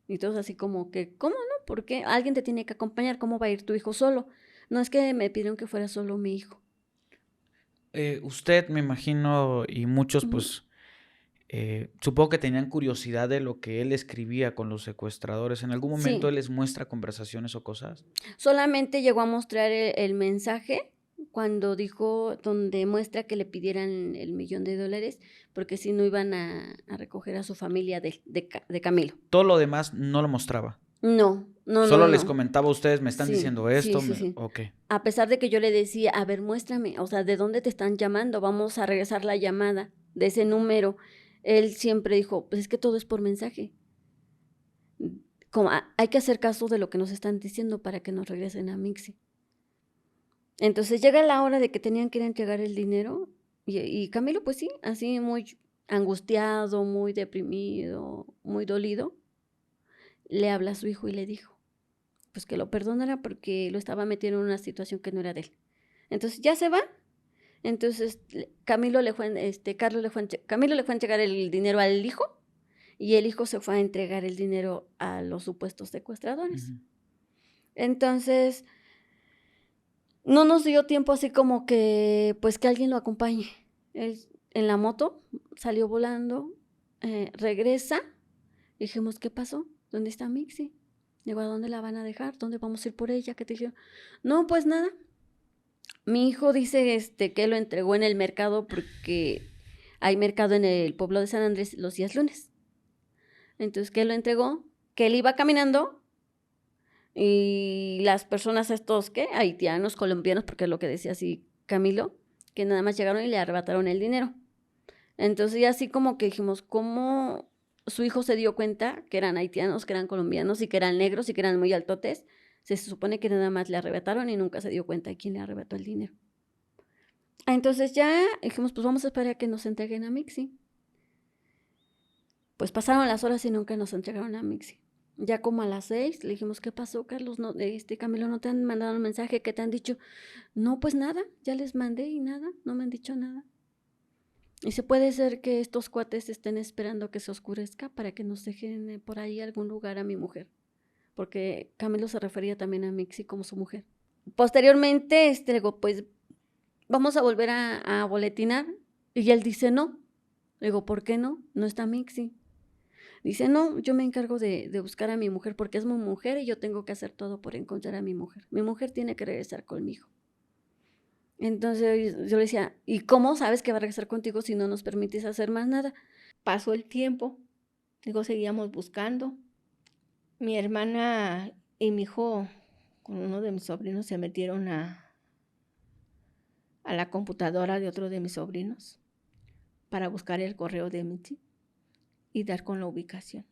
Y todos así como que, ¿cómo no? ¿Por qué? Alguien te tiene que acompañar. ¿Cómo va a ir tu hijo solo? No, es que me pidieron que fuera solo mi hijo. Usted, me imagino, y muchos, pues, supongo que tenían curiosidad de lo que él escribía con los secuestradores. ¿En algún momento Sí. él les muestra conversaciones o cosas? Solamente llegó a mostrar el mensaje cuando dijo, donde muestra que le pidieran el $1,000,000, porque si no iban a recoger a su familia de Camilo. Todo lo demás no lo mostraba. No. Solo les comentaba a ustedes, me están Sí, diciendo esto. sí. Ok. A pesar de que yo le decía, a ver, muéstrame, o sea, ¿de dónde te están llamando? Vamos a regresar la llamada de ese número. Él siempre dijo, pues es que todo es por mensaje. Como hay que hacer caso de lo que nos están diciendo para que nos regresen a Mixi. Entonces llega la hora de que tenían que ir a entregar el dinero y Camilo, pues sí, así muy angustiado, muy deprimido, muy dolido, le habla a su hijo y le dijo, pues que lo perdonara porque lo estaba metiendo en una situación que no era de él. Entonces ya se va. Entonces Camilo le fue a entregar el dinero al hijo y el hijo se fue a entregar el dinero a los supuestos secuestradores. Ujú. Entonces no nos dio tiempo así como que pues que alguien lo acompañe. Él en la moto salió volando, regresa. Dijimos, ¿qué pasó? ¿Dónde está Mixi? Digo, ¿a dónde la van a dejar? ¿Dónde vamos a ir por ella? ¿Qué te dijeron? No, pues nada. Mi hijo dice que lo entregó en el mercado porque hay mercado en el pueblo de San Andrés los días lunes. Entonces, que lo entregó, que él iba caminando y las personas estos, ¿qué? Haitianos, colombianos, porque es lo que decía así Camilo, que nada más llegaron y le arrebataron el dinero. Entonces, ya así como que dijimos, ¿cómo su hijo se dio cuenta que eran haitianos, que eran colombianos y que eran negros y que eran muy altotes? Se supone que nada más le arrebataron y nunca se dio cuenta de quién le arrebató el dinero. Entonces ya dijimos, pues vamos a esperar a que nos entreguen a Mixi. Pues pasaron las horas y nunca nos entregaron a Mixi. Ya como a las 6 le dijimos, ¿qué pasó, Carlos? No, Camilo, ¿no te han mandado un mensaje? ¿Qué te han dicho? No, pues nada, ya les mandé y nada, no me han dicho nada. Y se puede ser que estos cuates estén esperando que se oscurezca para que nos dejen por ahí algún lugar a mi mujer. Porque Camilo se refería también a Mixi como su mujer. Posteriormente, digo, pues vamos a volver a boletinar. Y él dice, no. Le digo, ¿por qué no? No está Mixi. Dice, no, yo me encargo de buscar a mi mujer porque es mi mujer y yo tengo que hacer todo por encontrar a mi mujer. Mi mujer tiene que regresar conmigo. Entonces yo le decía, ¿y cómo sabes que va a regresar contigo si no nos permites hacer más nada? Pasó el tiempo, digo, seguíamos buscando. Mi hermana y mi hijo con uno de mis sobrinos se metieron a la computadora de otro de mis sobrinos para buscar el correo de Mixi y dar con la ubicación.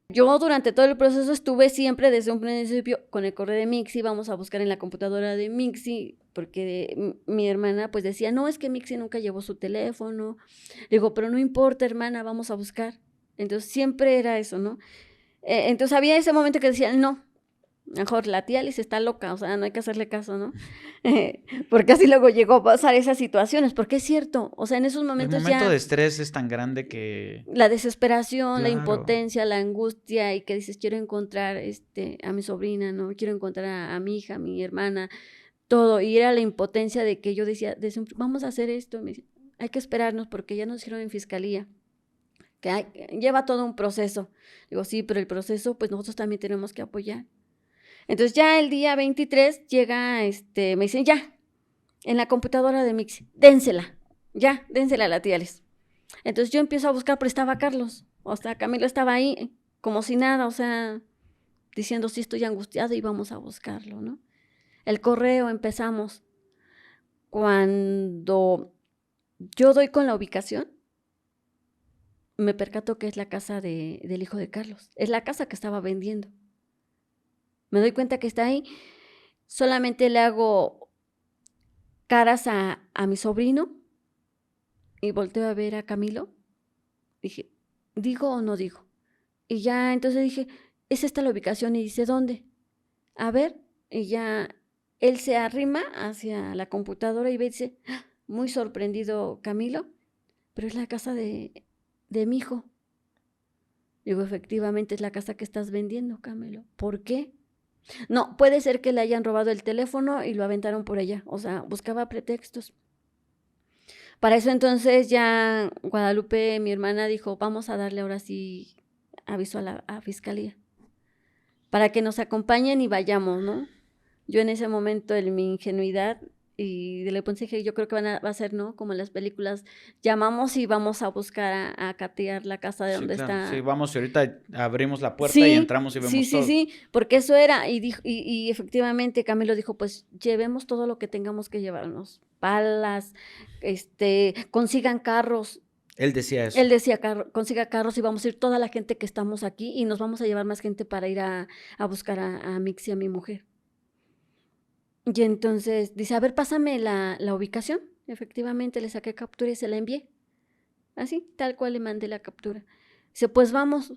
Yo durante todo el proceso estuve siempre desde un principio con el correo de Mixi, vamos a buscar en la computadora de Mixi, porque mi hermana pues decía, no, es que Mixi nunca llevó su teléfono. Le digo, pero no importa, hermana, vamos a buscar. Entonces siempre era eso, ¿no? Entonces había ese momento que decían, no, mejor la tía Alice está loca, o sea, no hay que hacerle caso, ¿no? Porque así luego llegó a pasar esas situaciones, porque es cierto, o sea, en esos momentos El momento ya de estrés es tan grande que... la desesperación, la Claro. impotencia, la angustia, y que dices, quiero encontrar a mi sobrina, ¿no? Quiero encontrar a mi hija, a mi hermana, todo, y era la impotencia de que yo decía, vamos a hacer esto, y me decía, hay que esperarnos porque ya nos dijeron en fiscalía que lleva todo un proceso. Digo, sí, pero el proceso, pues nosotros también tenemos que apoyar. Entonces ya el día 23 llega, me dicen, ya, en la computadora de Mixi, dénsela a la tía Alice. Entonces yo empiezo a buscar, pero estaba Carlos, o sea, Camilo estaba ahí, como si nada, o sea, diciendo, sí, estoy angustiado y vamos a buscarlo, ¿no? El correo empezamos. Cuando yo doy con la ubicación, me percato que es la casa del hijo de Carlos, es la casa que estaba vendiendo. Me doy cuenta que está ahí, solamente le hago caras a mi sobrino y volteo a ver a Camilo. Dije, ¿digo o no digo? Y ya entonces dije, ¿es esta la ubicación? Y dice, ¿dónde? A ver, y ya él se arrima hacia la computadora y ve y dice, muy sorprendido Camilo, pero es la casa de mi hijo. Digo, efectivamente es la casa que estás vendiendo, Camilo. ¿Por qué? No, puede ser que le hayan robado el teléfono y lo aventaron por allá. O sea, buscaba pretextos. Para eso entonces ya Guadalupe, mi hermana, dijo, vamos a darle ahora sí aviso a la fiscalía para que nos acompañen y vayamos, ¿no? Yo en ese momento, en mi ingenuidad, Y le dije, yo creo que va a ser, ¿no? Como en las películas, llamamos y vamos a buscar a catear la casa de Sí, donde claro. está. Sí, vamos y ahorita abrimos la puerta y Sí, entramos y vemos todo. sí, porque eso era, y efectivamente Camilo dijo, pues llevemos todo lo que tengamos que llevarnos, palas, consigan carros. Él decía eso. Él decía, consiga carros y vamos a ir toda la gente que estamos aquí y nos vamos a llevar más gente para ir a buscar a Mixi, a mi mujer. Y entonces dice, a ver, pásame la ubicación. Efectivamente, le saqué captura y se la envié. Así, tal cual le mandé la captura. Dice, pues vamos.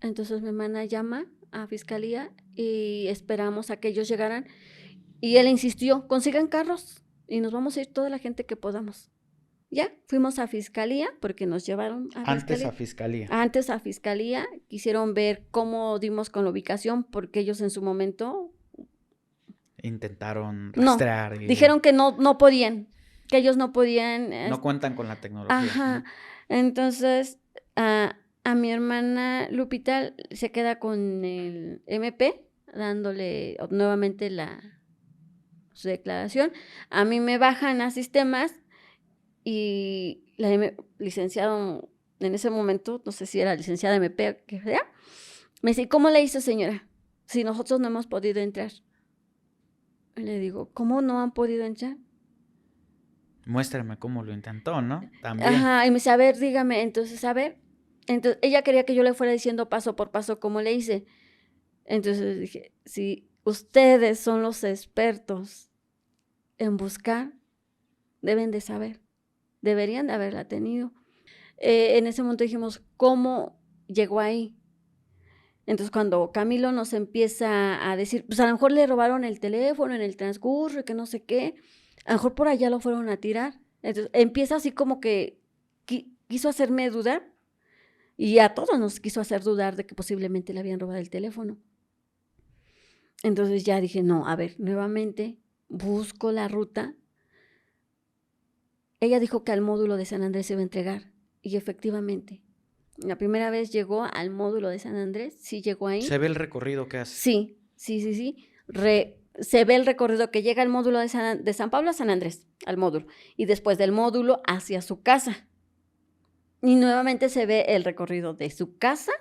Entonces mi hermana llama a fiscalía y esperamos a que ellos llegaran. Y él insistió, consigan carros y nos vamos a ir toda la gente que podamos. Ya, fuimos a fiscalía porque nos llevaron a fiscalía. Antes a fiscalía, quisieron ver cómo dimos con la ubicación porque ellos en su momento intentaron rastrear. No, dijeron que no podían, que ellos no podían. No cuentan con la tecnología. Ajá, entonces a mi hermana Lupita se queda con el MP dándole nuevamente su declaración. A mí me bajan a sistemas y la licenciado en ese momento, no sé si era licenciada MP o qué sea, me dice, ¿cómo le hizo, señora? Si nosotros no hemos podido entrar. Le digo, ¿cómo no han podido entrar? Muéstrame cómo lo intentó, ¿no? También. Ajá, y me dice, a ver, dígame, entonces, a ver. Entonces, ella quería que yo le fuera diciendo paso por paso cómo le hice. Entonces dije, si ustedes son los expertos en buscar, deben de saber. Deberían de haberla tenido. En ese momento dijimos, ¿cómo llegó ahí? Entonces, cuando Camilo nos empieza a decir, pues a lo mejor le robaron el teléfono en el transcurso y que no sé qué, a lo mejor por allá lo fueron a tirar. Entonces, empieza así como que quiso hacerme dudar y a todos nos quiso hacer dudar de que posiblemente le habían robado el teléfono. Entonces ya dije, no, a ver, nuevamente busco la ruta. Ella dijo que al módulo de San Andrés se iba a entregar y efectivamente, la primera vez llegó al módulo de San Andrés, sí llegó ahí. ¿Se ve el recorrido que hace? Sí. Se ve el recorrido que llega al módulo de San Pablo a San Andrés, al módulo, y después del módulo hacia su casa. Y nuevamente se ve el recorrido de su casa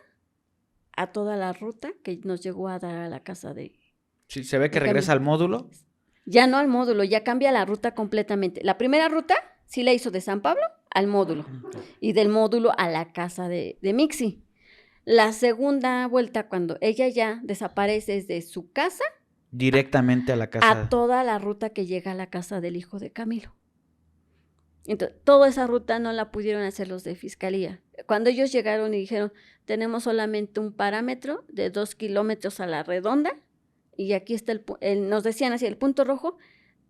a toda la ruta que nos llegó a dar a la casa de... Sí, se ve que regresa al módulo. Ya no al módulo, ya cambia la ruta completamente. La primera ruta sí la hizo de San Pablo al módulo y del módulo a la casa de Mixi. La segunda vuelta, cuando ella ya desaparece desde su casa, directamente a la casa. A toda la ruta que llega a la casa del hijo de Camilo. Entonces, toda esa ruta no la pudieron hacer los de fiscalía. Cuando ellos llegaron y dijeron, tenemos solamente un parámetro de 2 kilómetros a la redonda, y aquí está nos decían así, el punto rojo,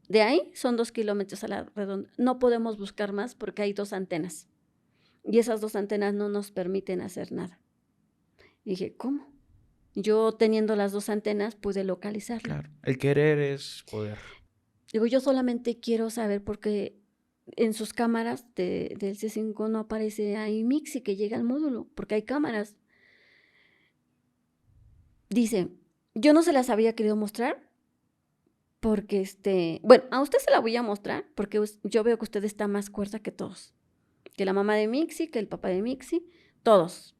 de ahí son 2 kilómetros a la redonda. No podemos buscar más porque hay 2 antenas. Y esas 2 antenas no nos permiten hacer nada. Y dije, ¿cómo? Yo teniendo las 2 antenas pude localizarlo. Claro, el querer es poder. Digo, yo solamente quiero saber porque en sus cámaras del C5 no aparece ahí Mixi que llega al módulo, porque hay cámaras. Dice, yo no se las había querido mostrar porque bueno, a usted se la voy a mostrar porque yo veo que usted está más cuerda que todos. Que la mamá de Mixi, que el papá de Mixi, todos.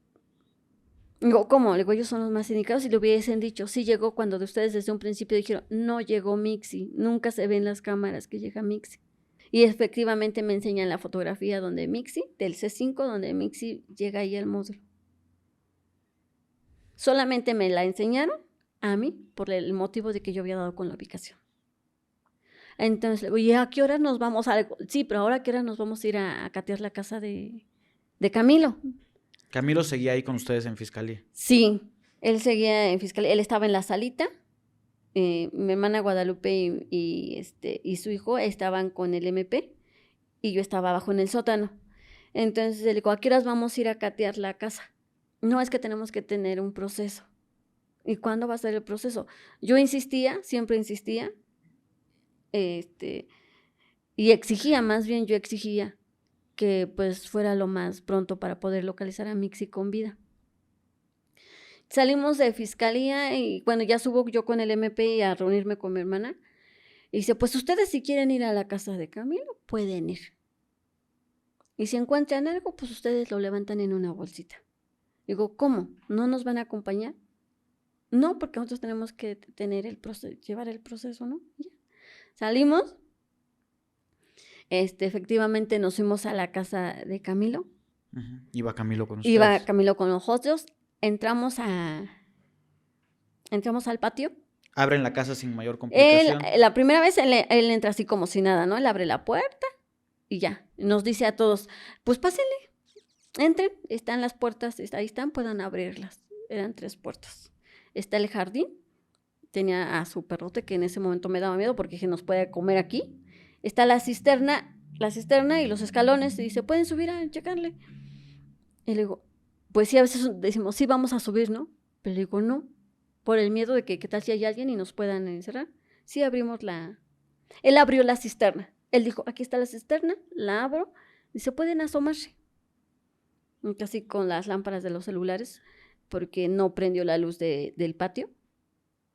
Digo, ¿cómo? Le digo, ellos son los más indicados. Si le hubiesen dicho, sí llegó cuando de ustedes desde un principio dijeron, no llegó Mixi, nunca se ven las cámaras que llega Mixi. Y efectivamente me enseñan la fotografía donde Mixi, del C5, donde Mixi llega ahí al módulo. Solamente me la enseñaron a mí por el motivo de que yo había dado con la ubicación. Entonces, le digo, ¿y a qué hora nos vamos? Sí, pero ahora a qué hora nos vamos a ir a catear la casa de Camilo. Camilo seguía ahí con ustedes en fiscalía. Sí, él seguía en fiscalía, él estaba en la salita, mi hermana Guadalupe y su hijo estaban con el MP y yo estaba abajo en el sótano. Entonces le digo, ¿a qué horas vamos a ir a catear la casa? No, es que tenemos que tener un proceso. ¿Y cuándo va a ser el proceso? Yo insistía, siempre insistía, y exigía, más bien yo exigía que pues fuera lo más pronto para poder localizar a Mixi con vida. Salimos de fiscalía y bueno, ya subo yo con el MP a reunirme con mi hermana Y dice, pues ustedes si quieren ir a la casa de Camilo, pueden ir. Y si encuentran algo, pues ustedes lo levantan en una bolsita. Digo, ¿cómo? ¿No nos van a acompañar? No, porque nosotros tenemos que tener llevar el proceso, ¿no? Ya. Salimos. Efectivamente nos fuimos a la casa de Camilo. Ujú. Iba Camilo con ustedes. Iba Camilo con los otros. Entramos al patio. Abren la casa sin mayor complicación. La primera vez él entra así como si nada, ¿no? Él abre la puerta y ya. Nos dice a todos, pues pásenle, entren, están las puertas, ahí están, puedan abrirlas. Eran 3 puertas. Está el jardín, tenía a su perrote que en ese momento me daba miedo porque dije, nos puede comer aquí. Está la cisterna y los escalones y dice, ¿pueden subir a checarle? Y le digo, pues sí, a veces decimos, sí, vamos a subir, ¿no? Pero le digo, no, por el miedo de que qué tal si hay alguien y nos puedan encerrar. Sí, él abrió la cisterna. Él dijo, aquí está la cisterna, la abro, dice, pueden asomarse. Casi con las lámparas de los celulares, porque no prendió la luz del patio.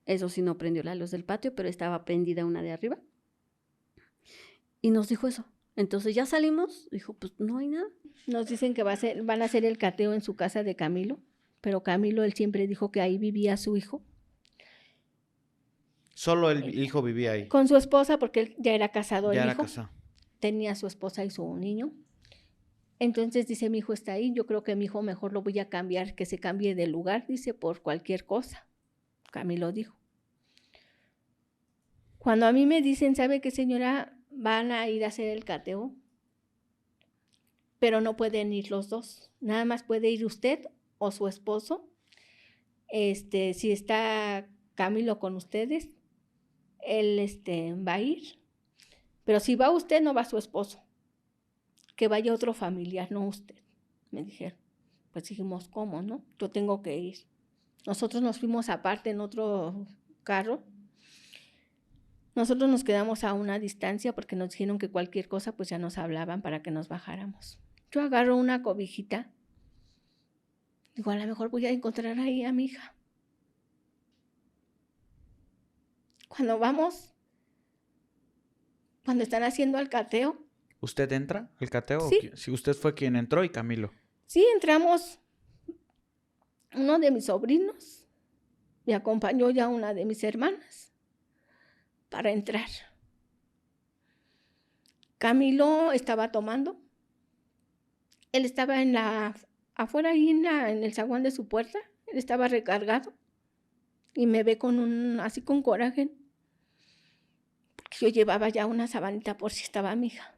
Eso sí, no prendió la luz del patio, pero estaba prendida una de arriba. Y nos dijo eso. Entonces ya salimos, dijo, pues no hay nada. Nos dicen que van a hacer el cateo en su casa de Camilo, pero Camilo, él siempre dijo que ahí vivía su hijo. Solo el hijo vivía ahí. Con su esposa, porque él ya era casado, Ya el era hijo. casado. Tenía a su esposa y su niño. Entonces dice, mi hijo está ahí, yo creo que mi hijo mejor lo voy a cambiar, que se cambie de lugar, dice, por cualquier cosa. Camilo dijo. Cuando a mí me dicen, ¿sabe qué, señora? Van a ir a hacer el cateo, pero no pueden ir los dos. Nada más puede ir usted o su esposo. Si está Camilo con ustedes, él va a ir. Pero si va usted, no va su esposo. Que vaya otro familiar, no usted, me dijeron. Pues dijimos, ¿cómo, no? Yo tengo que ir. Nosotros nos fuimos aparte en otro carro. Nosotros nos quedamos a una distancia porque nos dijeron que cualquier cosa, pues ya nos hablaban para que nos bajáramos. Yo agarro una cobijita. Digo, a lo mejor voy a encontrar ahí a mi hija. Cuando están haciendo el cateo. ¿Usted entra al cateo? Sí. Si usted fue quien entró y Camilo. Sí, entramos. Uno de mis sobrinos me acompañó ya una de mis hermanas para entrar. Camilo estaba tomando. Él estaba afuera ahí en el zaguán de su puerta. Él estaba recargado. Y me ve así con coraje. Porque yo llevaba ya una sabanita por si estaba mi hija.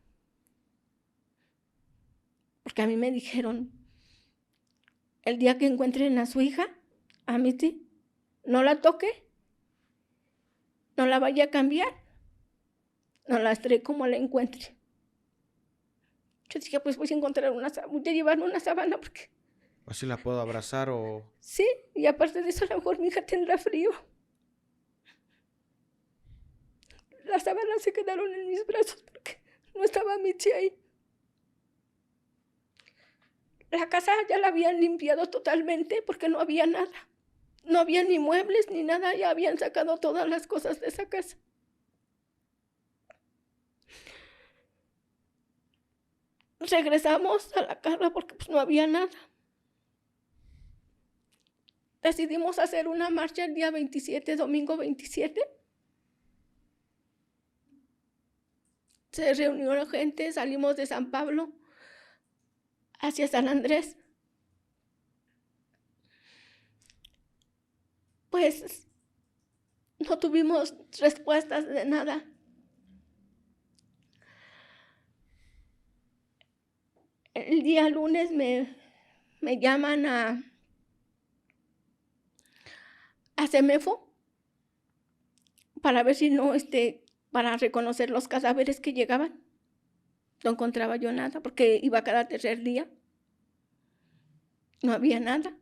Porque a mí me dijeron, el día que encuentren a su hija, a mí sí, no la toque, no la vaya a cambiar, no la trae como la encuentre. Yo dije, pues voy a llevarme una sábana porque... ¿Así la puedo abrazar o...? Sí, y aparte de eso, a lo mejor mi hija tendrá frío. Las sábanas se quedaron en mis brazos porque no estaba Michi ahí. La casa ya la habían limpiado totalmente porque no había nada. No había ni muebles ni nada, ya habían sacado todas las cosas de esa casa. Regresamos a la casa porque pues, no había nada. Decidimos hacer una marcha el día 27, domingo 27. Se reunió la gente, salimos de San Pablo hacia San Andrés. Pues no tuvimos respuestas de nada. El día lunes me llaman a CEMEFO para ver si no, para reconocer los cadáveres que llegaban. No encontraba yo nada porque iba cada tercer día. No había nada.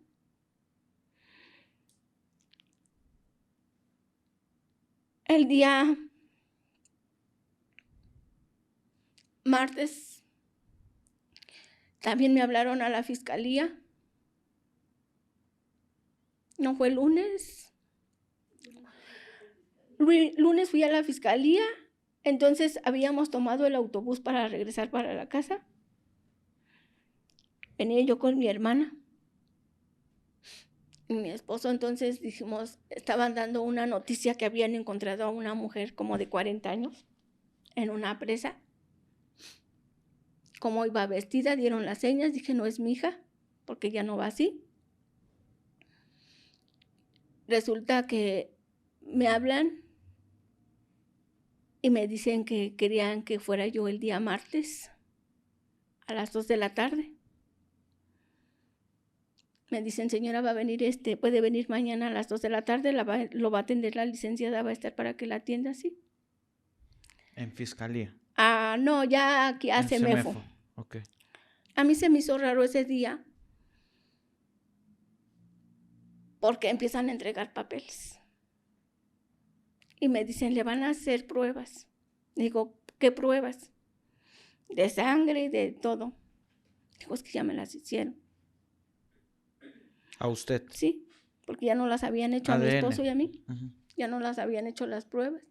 El día martes también me hablaron a la fiscalía. No fue el lunes. Lunes fui a la fiscalía Entonces habíamos tomado el autobús para regresar para la casa. Venía yo con mi hermana y mi esposo. Entonces dijimos, estaban dando una noticia que habían encontrado a una mujer como de 40 años en una presa. Cómo iba vestida, dieron las señas, dije, no es mi hija, porque ya no va así. Resulta que me hablan y me dicen que querían que fuera yo el día martes a las 2 de la tarde. Me dicen, señora, va a venir puede venir mañana a las 2 de la tarde, lo va a atender la licenciada, va a estar para que la atienda así. En fiscalía. Ah, no, ya aquí a En CEMEFO. Ok. A mí se me hizo raro ese día porque empiezan a entregar papeles. Y me dicen, le van a hacer pruebas. Digo, ¿qué pruebas? De sangre y de todo. Digo, es que ya me las hicieron. ¿A usted? Sí, porque ya no las habían hecho a mi ADN. esposo y a mí. Ujú. Ya no las habían hecho las pruebas.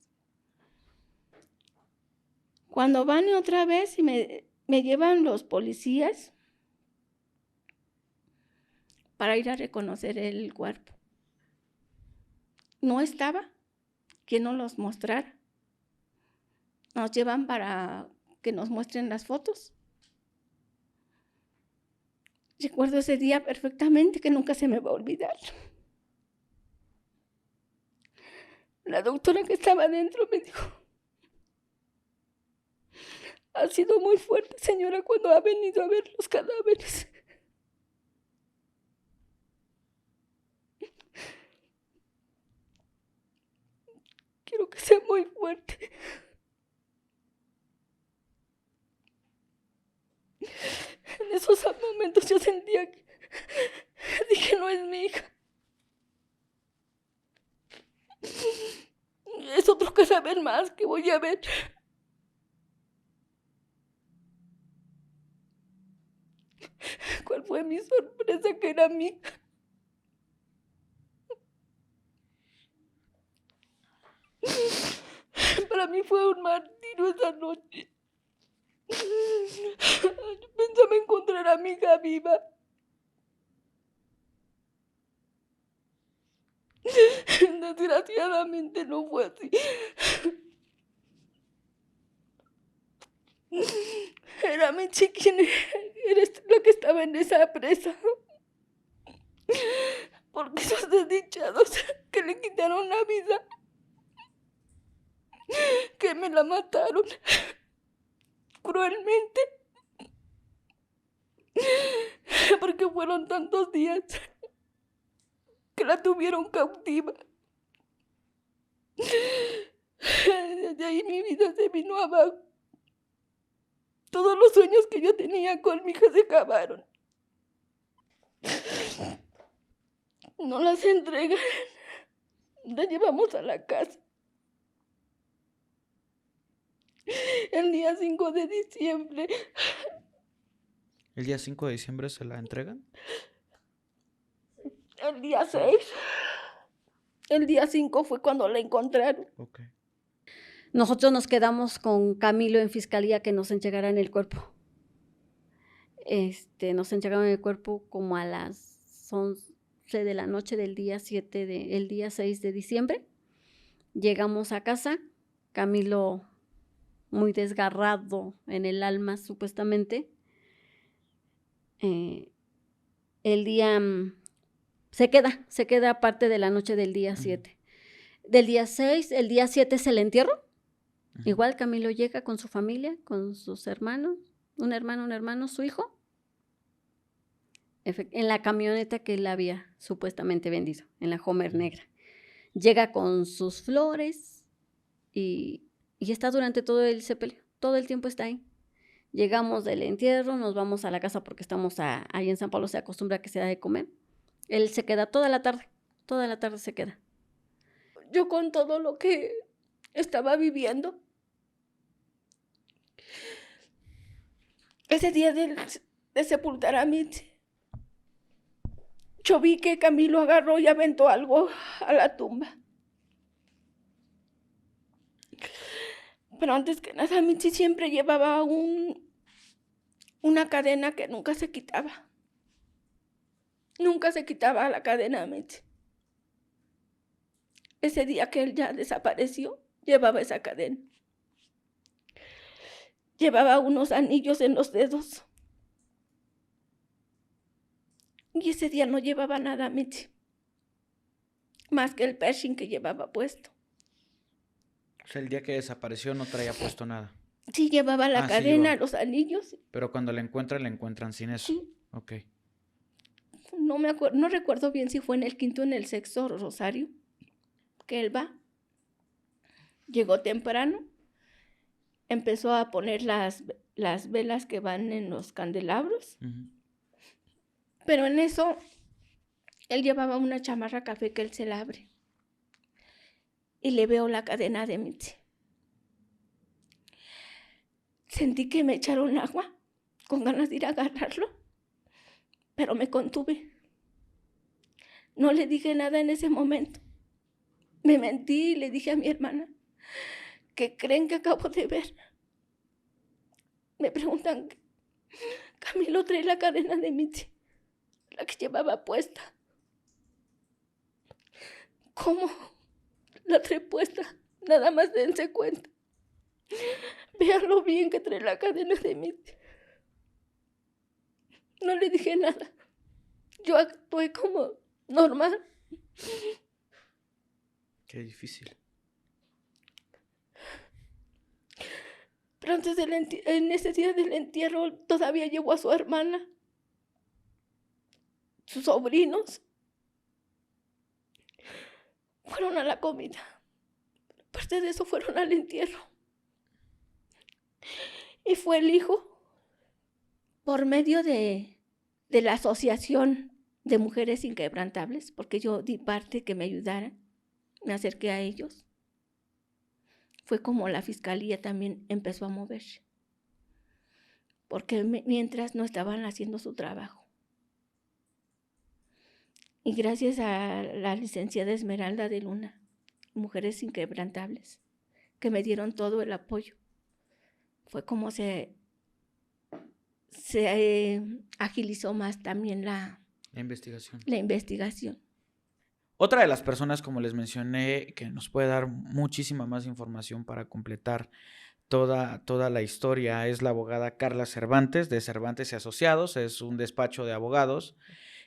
Cuando van otra vez y me llevan los policías para ir a reconocer el cuerpo. No estaba quien nos los mostrara. Nos llevan para que nos muestren las fotos. Recuerdo ese día perfectamente, que nunca se me va a olvidar. La doctora que estaba adentro me dijo, ha sido muy fuerte, señora, cuando ha venido a ver los cadáveres. Quiero que sea muy fuerte. En esos momentos yo sentía que dije, no es mi hija. Es otro cadáver más que voy a ver. ¿Cuál fue mi sorpresa? Que era mi hija. Para mí fue un martirio esa noche. Yo pensaba encontrar a mi hija viva. Desgraciadamente no fue así. Era mi chiquín, eres la que estaba en esa presa. Porque esos desdichados que le quitaron la vida, que me la mataron cruelmente, porque fueron tantos días que la tuvieron cautiva. Desde ahí mi vida se vino abajo. Todos los sueños que yo tenía con mi hija se acabaron. No las entregan. La llevamos a la casa. El día 5 de diciembre. ¿El día 5 de diciembre se la entregan? El día 6. El día 5 fue cuando la encontraron. Ok. Nosotros nos quedamos con Camilo en fiscalía que nos entregaran el cuerpo. Nos entregaron el cuerpo como a las 11 de la noche del día 6 de diciembre. Llegamos a casa, Camilo muy desgarrado en el alma, supuestamente. El día se queda parte de la noche del día 7. Del día 6, el día 7 es el entierro. Igual Camilo llega con su familia, con sus hermanos, un hermano, su hijo, en la camioneta que él había supuestamente vendido, en la Homer negra. Llega con sus flores y está durante todo el sepelio, todo el tiempo está ahí. Llegamos del entierro, nos vamos a la casa porque estamos ahí en San Pablo, se acostumbra a que se da de comer. Él se queda toda la tarde se queda. Yo con todo lo que estaba viviendo, ese día de sepultar a Mitzi, yo vi que Camilo agarró y aventó algo a la tumba. Pero antes que nada, Mitzi siempre llevaba una cadena que nunca se quitaba. Nunca se quitaba la cadena, Mitzi. Ese día que él ya desapareció, llevaba esa cadena. Llevaba unos anillos en los dedos. Y ese día no llevaba nada, Mitzi. Más que el piercing que llevaba puesto. O sea, el día que desapareció no traía puesto nada. Sí, llevaba la Sí cadena, llevaba. los anillos. Pero cuando la encuentran sin eso. Sí. Ok. No me acuerdo, no recuerdo bien si fue en el quinto o en el sexto rosario que él va. Llegó temprano, empezó a poner las velas que van en los candelabros, Ujú. pero en eso él llevaba una chamarra café que él se la abre y le veo la cadena de Mitzi. Sentí que me echaron agua, con ganas de ir a agarrarlo, pero me contuve. No le dije nada en ese momento. Me mentí y le dije a mi hermana, ¿qué creen que acabo de ver? Me preguntan, Camilo trae la cadena de Mitzi, la que llevaba puesta. ¿Cómo? La trae puesta, nada más dense cuenta. Véanlo bien que trae la cadena de Mitzi. No le dije nada. Yo actué como normal. Qué difícil. Pero antes en ese día del entierro todavía llevó a su hermana, sus sobrinos. Fueron a la comida. Aparte de eso fueron al entierro. Y fue el hijo, por medio de la Asociación de Mujeres Inquebrantables, porque yo di parte que me ayudaran, me acerqué a ellos. Fue como la fiscalía también empezó a moverse, porque mientras no estaban haciendo su trabajo. Y gracias a la licenciada Esmeralda de Luna, Mujeres Inquebrantables, que me dieron todo el apoyo, fue como se agilizó más también la investigación. Otra de las personas, como les mencioné, que nos puede dar muchísima más información para completar toda la historia es la abogada Carla Cervantes, de Cervantes y Asociados. Es un despacho de abogados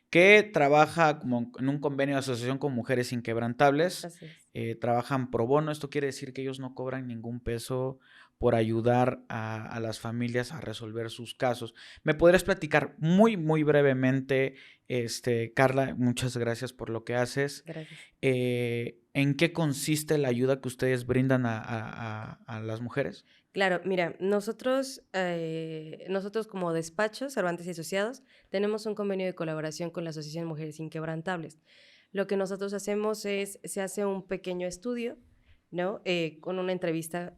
que trabaja como en un convenio de asociación con Mujeres Inquebrantables. Así es. Trabajan pro bono. Esto quiere decir que ellos no cobran ningún peso por ayudar a las familias a resolver sus casos. ¿Me podrías platicar muy, muy brevemente, Carla? Muchas gracias por lo que haces. Gracias. ¿En qué consiste la ayuda que ustedes brindan a las mujeres? Claro, mira, nosotros como despacho, Cervantes y Asociados, tenemos un convenio de colaboración con la Asociación Mujeres Inquebrantables. Lo que nosotros hacemos es, se hace un pequeño estudio, ¿no? Con una entrevista,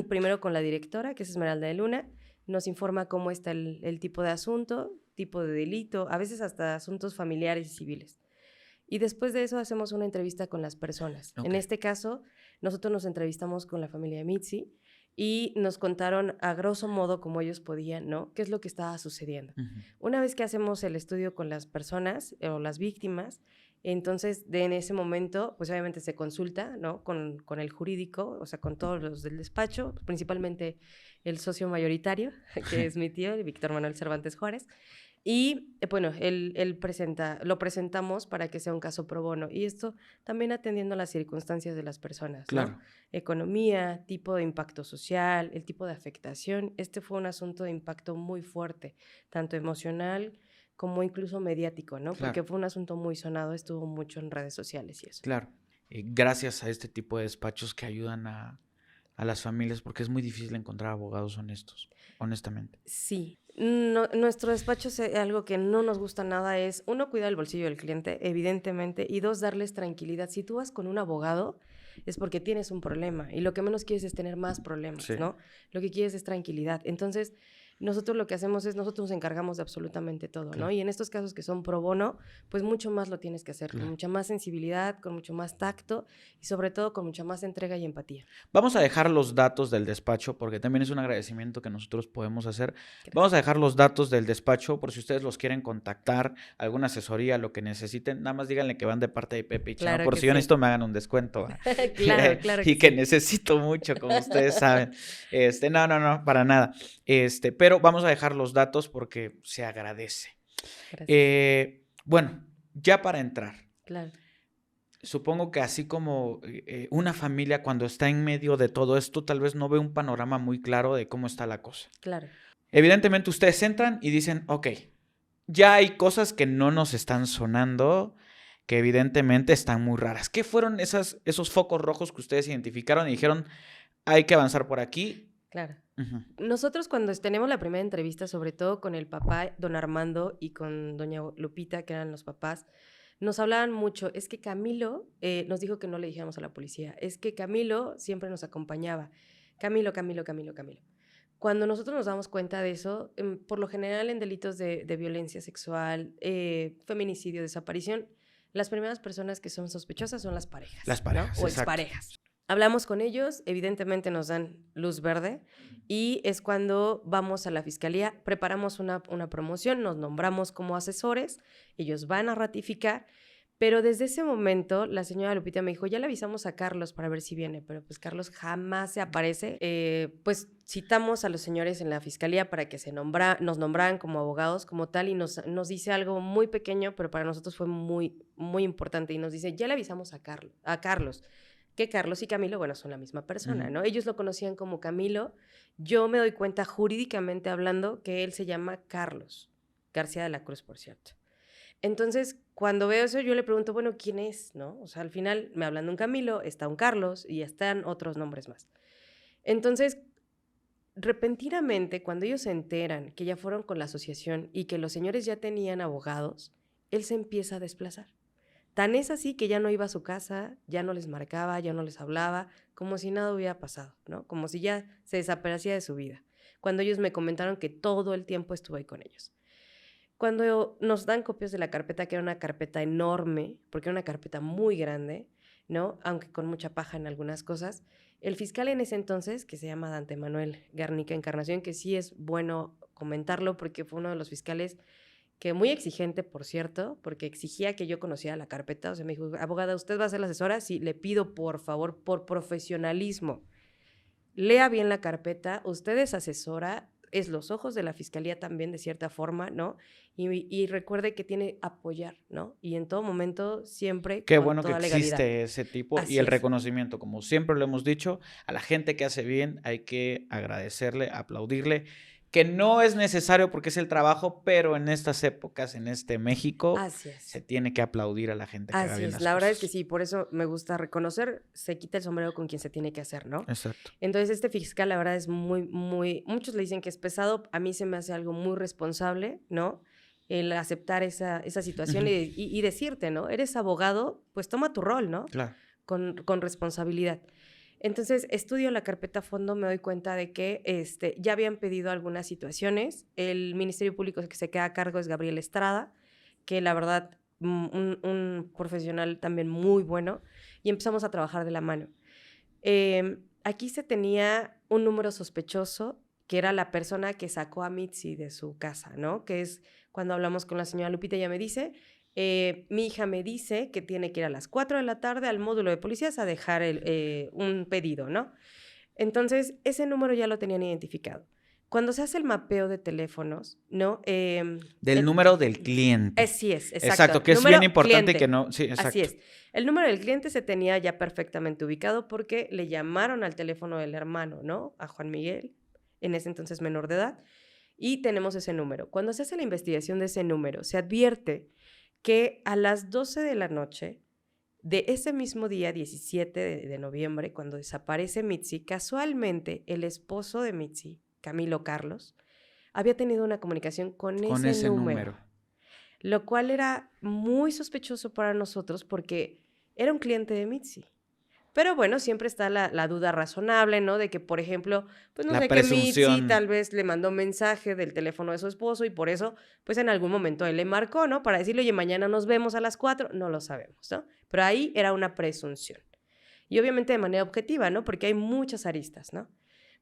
primero con la directora, que es Esmeralda de Luna, nos informa cómo está el tipo de asunto, tipo de delito, a veces hasta asuntos familiares y civiles. Y después de eso hacemos una entrevista con las personas. Okay. En este caso, nosotros nos entrevistamos con la familia de Mitzi y nos contaron a grosso modo, como ellos podían, ¿no?, qué es lo que estaba sucediendo. Uh-huh. Una vez que hacemos el estudio con las personas o las víctimas, entonces en ese momento, pues obviamente se consulta, ¿no?, con el jurídico, o sea, con todos los del despacho, principalmente el socio mayoritario, que es mi tío, el Víctor Manuel Cervantes Juárez. Y bueno, lo presentamos para que sea un caso pro bono. Y esto también atendiendo a las circunstancias de las personas, claro, ¿no? Economía, tipo de impacto social, el tipo de afectación. Este fue un asunto de impacto muy fuerte, tanto emocional como incluso mediático, ¿no? Claro. Porque fue un asunto muy sonado, estuvo mucho en redes sociales y eso. Claro. Gracias a este tipo de despachos que ayudan a las familias, porque es muy difícil encontrar abogados honestos, honestamente. Sí. Nuestro despacho, algo que no nos gusta nada es, uno, cuidar el bolsillo del cliente, evidentemente, y dos, darles tranquilidad. Si tú vas con un abogado, es porque tienes un problema, y lo que menos quieres es tener más problemas, Sí. ¿no? Lo que quieres es tranquilidad. Entonces, nosotros lo que hacemos es, nosotros nos encargamos de absolutamente todo, Claro. ¿no? Y en estos casos que son pro bono, pues mucho más lo tienes que hacer, Claro. con mucha más sensibilidad, con mucho más tacto y sobre todo con mucha más entrega y empatía. Vamos a dejar los datos del despacho porque también es un agradecimiento que nosotros podemos hacer. Gracias. Vamos a dejar los datos del despacho por si ustedes los quieren contactar, alguna asesoría, lo que necesiten. Nada más díganle que van de parte de Pepe y Chema, Claro por que si yo sí. necesito me hagan un descuento. ¿Va? Claro, claro Y que necesito mucho, como ustedes saben. No, para nada. Pero vamos a dejar los datos porque se agradece. Gracias. Bueno, ya para entrar. Claro. Supongo que así como una familia cuando está en medio de todo esto, tal vez no ve un panorama muy claro de cómo está la cosa. Claro. Evidentemente ustedes entran y dicen, ok, ya hay cosas que no nos están sonando, que evidentemente están muy raras. ¿Qué fueron esos focos rojos que ustedes identificaron y dijeron, hay que avanzar por aquí? Claro. Ujú. Nosotros cuando tenemos la primera entrevista, sobre todo con el papá, don Armando, y con doña Lupita, que eran los papás, nos hablaban mucho. Es que Camilo nos dijo que no le dijéramos a la policía. Es que Camilo siempre nos acompañaba. Camilo. Cuando nosotros nos damos cuenta de eso, por lo general en delitos de violencia sexual, feminicidio, desaparición, las primeras personas que son sospechosas son las parejas. Las parejas, ¿no? O exacto. exparejas. Hablamos con ellos, evidentemente nos dan luz verde y es cuando vamos a la fiscalía, preparamos una promoción, nos nombramos como asesores, ellos van a ratificar, pero desde ese momento la señora Lupita me dijo, ya le avisamos a Carlos para ver si viene, pero pues Carlos jamás se aparece. Pues citamos a los señores en la fiscalía para que nos nombraran como abogados como tal y nos dice algo muy pequeño, pero para nosotros fue muy, muy importante y nos dice, ya le avisamos a Carlos. Que Carlos y Camilo, bueno, son la misma persona, ¿no? Ellos lo conocían como Camilo. Yo me doy cuenta, jurídicamente hablando, que él se llama Carlos García de la Cruz, por cierto. Entonces, cuando veo eso, yo le pregunto, bueno, ¿quién es? ¿No? O sea, al final me hablan de un Camilo, está un Carlos y están otros nombres más. Entonces, repentinamente, cuando ellos se enteran que ya fueron con la asociación y que los señores ya tenían abogados, él se empieza a desplazar. Tan es así que ya no iba a su casa, ya no les marcaba, ya no les hablaba, como si nada hubiera pasado, ¿no? Como si ya se desaparecía de su vida. Cuando ellos me comentaron que todo el tiempo estuve ahí con ellos. Cuando nos dan copias de la carpeta, que era una carpeta enorme, porque era una carpeta muy grande, ¿no? Aunque con mucha paja en algunas cosas, el fiscal en ese entonces, que se llama Dante Manuel Garnica Encarnación, que sí es bueno comentarlo porque fue uno de los fiscales que muy exigente, por cierto, porque exigía que yo conociera la carpeta. O sea, me dijo, abogada, ¿usted va a ser la asesora? Sí, le pido, por favor, por profesionalismo, lea bien la carpeta, usted es asesora, es los ojos de la fiscalía también, de cierta forma, ¿no? Y recuerde que tiene apoyar, ¿no? Y en todo momento, siempre Qué con bueno que toda legalidad. existe ese tipo Así y el es. reconocimiento, como siempre lo hemos dicho, a la gente que hace bien hay que agradecerle, aplaudirle, que no es necesario porque es el trabajo, pero en estas épocas, en este México, Así es. se tiene que aplaudir a la gente que haga Así bien es, las la verdad es que cosas. sí, por eso me gusta reconocer, se quita el sombrero con quien se tiene que hacer, ¿no? Exacto. Entonces, este fiscal, la verdad, es muy, muchos le dicen que es pesado, a mí se me hace algo muy responsable, ¿no? El aceptar esa situación y decirte, ¿no? Eres abogado, pues toma tu rol, ¿no? Claro. Con responsabilidad. Entonces, estudio la carpeta a fondo, me doy cuenta de que ya habían pedido algunas situaciones. El Ministerio Público que se queda a cargo es Gabriel Estrada, que la verdad, un profesional también muy bueno, y empezamos a trabajar de la mano. Aquí se tenía un número sospechoso, que era la persona que sacó a Mitzi de su casa, ¿no? Que es cuando hablamos con la señora Lupita, ella me dice, mi hija me dice que tiene que ir a las 4 de la tarde al módulo de policías a dejar un pedido, ¿no? Entonces, ese número ya lo tenían identificado. Cuando se hace el mapeo de teléfonos, ¿no? Del número del cliente. Sí es, exacto. Exacto, que es Número bien importante cliente. que no... Sí, exacto. Así es. El número del cliente se tenía ya perfectamente ubicado porque le llamaron al teléfono del hermano, ¿no? A Juan Miguel, en ese entonces menor de edad, y tenemos ese número. Cuando se hace la investigación de ese número, se advierte que a las 12 de la noche de ese mismo día, 17 de noviembre, cuando desaparece Mitzi, casualmente el esposo de Mitzi, Camilo Carlos, había tenido una comunicación con ese número. Lo cual era muy sospechoso para nosotros porque era un cliente de Mitzi. Pero bueno, siempre está la duda razonable, ¿no? De que, por ejemplo, pues no La sé, que Mitzi presunción. tal vez le mandó un mensaje del teléfono de su esposo y por eso, pues en algún momento él le marcó, ¿no? Para decirle, oye, mañana nos vemos a las 4, no lo sabemos, ¿no? Pero ahí era una presunción. Y obviamente de manera objetiva, ¿no? Porque hay muchas aristas, ¿no?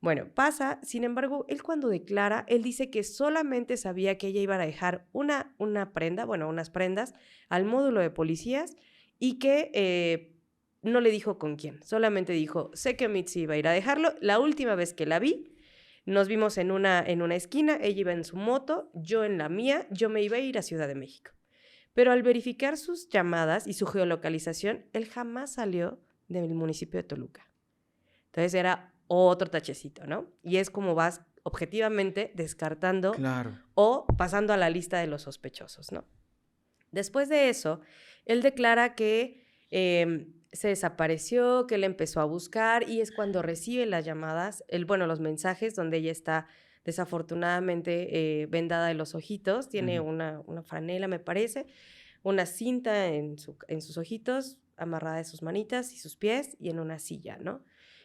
Bueno, pasa, sin embargo, él cuando declara, él dice que solamente sabía que ella iba a dejar una prenda, bueno, unas prendas al módulo de policías y que no le dijo con quién, solamente dijo, sé que Mitzi iba a ir a dejarlo. La última vez que la vi, nos vimos en una esquina, ella iba en su moto, yo en la mía, yo me iba a ir a Ciudad de México. Pero al verificar sus llamadas y su geolocalización, él jamás salió del municipio de Toluca. Entonces era otro tachecito, ¿no? Y es como vas objetivamente descartando Claro. o pasando a la lista de los sospechosos, ¿no? Después de eso, él declara que se desapareció, que él empezó a buscar y es cuando recibe las llamadas, los mensajes donde ella está desafortunadamente vendada de los ojitos, tiene una franela, me parece, una cinta en sus ojitos, amarrada de sus manitas y sus pies y en una silla, ¿no?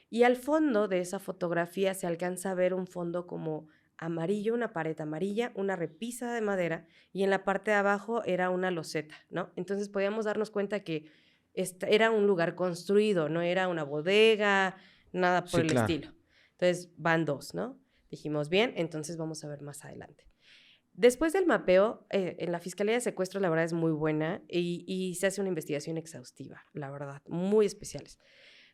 Y al fondo de esa fotografía se alcanza a ver un fondo como amarillo, una pared amarilla, una repisa de madera y en la parte de abajo era una loseta, ¿no? Entonces podíamos darnos cuenta que era un lugar construido, no era una bodega, nada por el estilo. Entonces van dos, ¿no? Dijimos, bien, entonces vamos a ver más adelante. Después del mapeo, en la Fiscalía de Secuestros la verdad es muy buena y se hace una investigación exhaustiva, la verdad, muy especiales.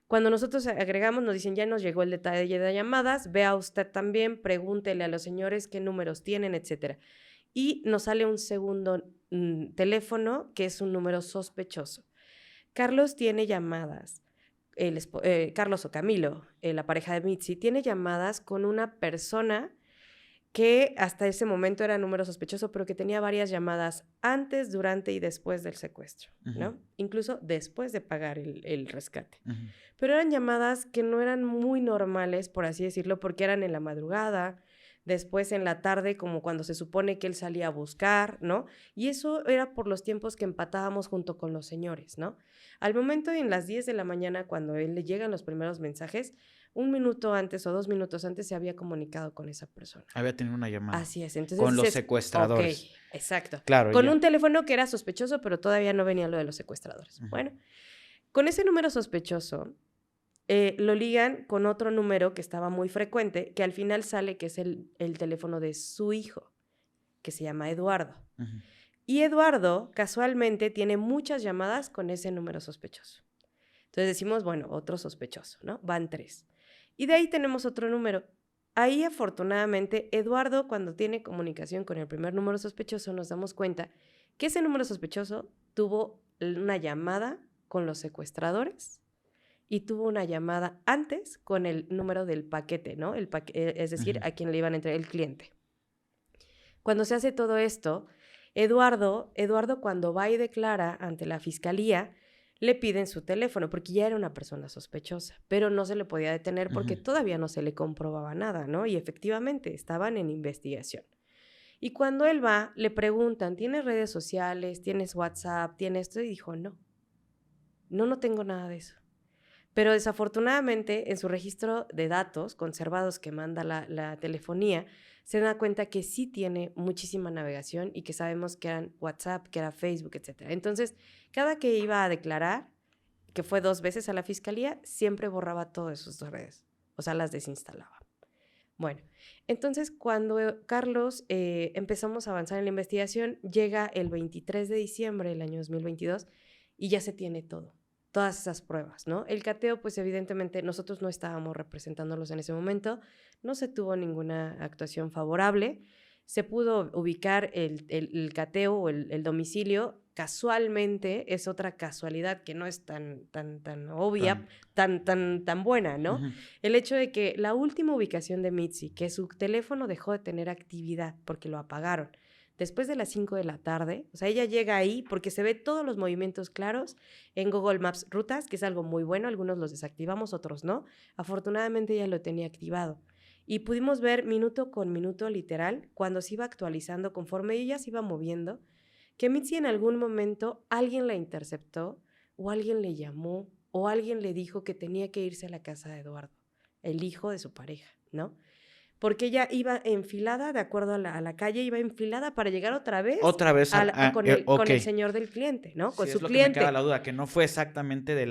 Cuando nosotros agregamos, nos dicen, ya nos llegó el detalle de llamadas, vea usted también, pregúntele a los señores qué números tienen, etcétera. Y nos sale un segundo teléfono que es un número sospechoso. Carlos tiene llamadas, Carlos o Camilo, la pareja de Mitzi, tiene llamadas con una persona que hasta ese momento era número sospechoso, pero que tenía varias llamadas antes, durante y después del secuestro, ¿no? Incluso después de pagar el rescate. Pero eran llamadas que no eran muy normales, por así decirlo, porque eran en la madrugada, después en la tarde, como cuando se supone que él salía a buscar, ¿no? Y eso era por los tiempos que empatábamos junto con los señores, ¿no? Al momento en las 10 de la mañana, cuando él le llegan los primeros mensajes, 1 minuto antes o 2 minutos antes se había comunicado con esa persona. Había tenido una llamada. Así es. Entonces con los secuestradores. Ok, exacto. Claro. Con un teléfono que era sospechoso, pero todavía no venía lo de los secuestradores. Bueno, con ese número sospechoso lo ligan con otro número que estaba muy frecuente, que al final sale que es el teléfono de su hijo, que se llama Eduardo. Y Eduardo, casualmente, tiene muchas llamadas con ese número sospechoso. Entonces decimos, bueno, otro sospechoso, ¿no? Van 3. Y de ahí tenemos otro número. Ahí, afortunadamente, Eduardo, cuando tiene comunicación con el primer número sospechoso, nos damos cuenta que ese número sospechoso tuvo una llamada con los secuestradores y tuvo una llamada antes con el número del paquete, ¿no? Es decir, a quien le iban a entregar el cliente. Cuando se hace todo esto, Eduardo cuando va y declara ante la fiscalía, le piden su teléfono porque ya era una persona sospechosa, pero no se le podía detener porque todavía no se le comprobaba nada, ¿no? Y efectivamente estaban en investigación. Y cuando él va, le preguntan, ¿tienes redes sociales? ¿Tienes WhatsApp? ¿Tienes esto? Y dijo, no tengo nada de eso. Pero desafortunadamente en su registro de datos conservados que manda la telefonía, se da cuenta que sí tiene muchísima navegación y que sabemos que eran WhatsApp, que era Facebook, etc. Entonces, cada que iba a declarar, que fue 2 veces a la fiscalía, siempre borraba todas sus redes, o sea, las desinstalaba. Bueno, entonces cuando Carlos empezamos a avanzar en la investigación, llega el 23 de diciembre del año 2022 y ya se tiene todo. Todas esas pruebas, ¿no? El cateo, pues evidentemente nosotros no estábamos representándolos en ese momento, no se tuvo ninguna actuación favorable, se pudo ubicar el cateo o el domicilio, casualmente es otra casualidad que no es tan obvia, tan buena, ¿no? El hecho de que la última ubicación de Mitzi, que su teléfono dejó de tener actividad porque lo apagaron, después de las 5 de la tarde, o sea, ella llega ahí porque se ve todos los movimientos claros en Google Maps Rutas, que es algo muy bueno, algunos los desactivamos, otros no. Afortunadamente ella lo tenía activado. Y pudimos ver minuto con minuto, literal, cuando se iba actualizando, conforme ella se iba moviendo, que Mitzi en algún momento alguien la interceptó o alguien le llamó o alguien le dijo que tenía que irse a la casa de Eduardo, el hijo de su pareja, ¿no? Porque ella iba enfilada, de acuerdo a la calle, iba enfilada para llegar otra vez con el señor del cliente, ¿no? Con Sí, su es lo cliente. que me queda la duda, que no fue exactamente de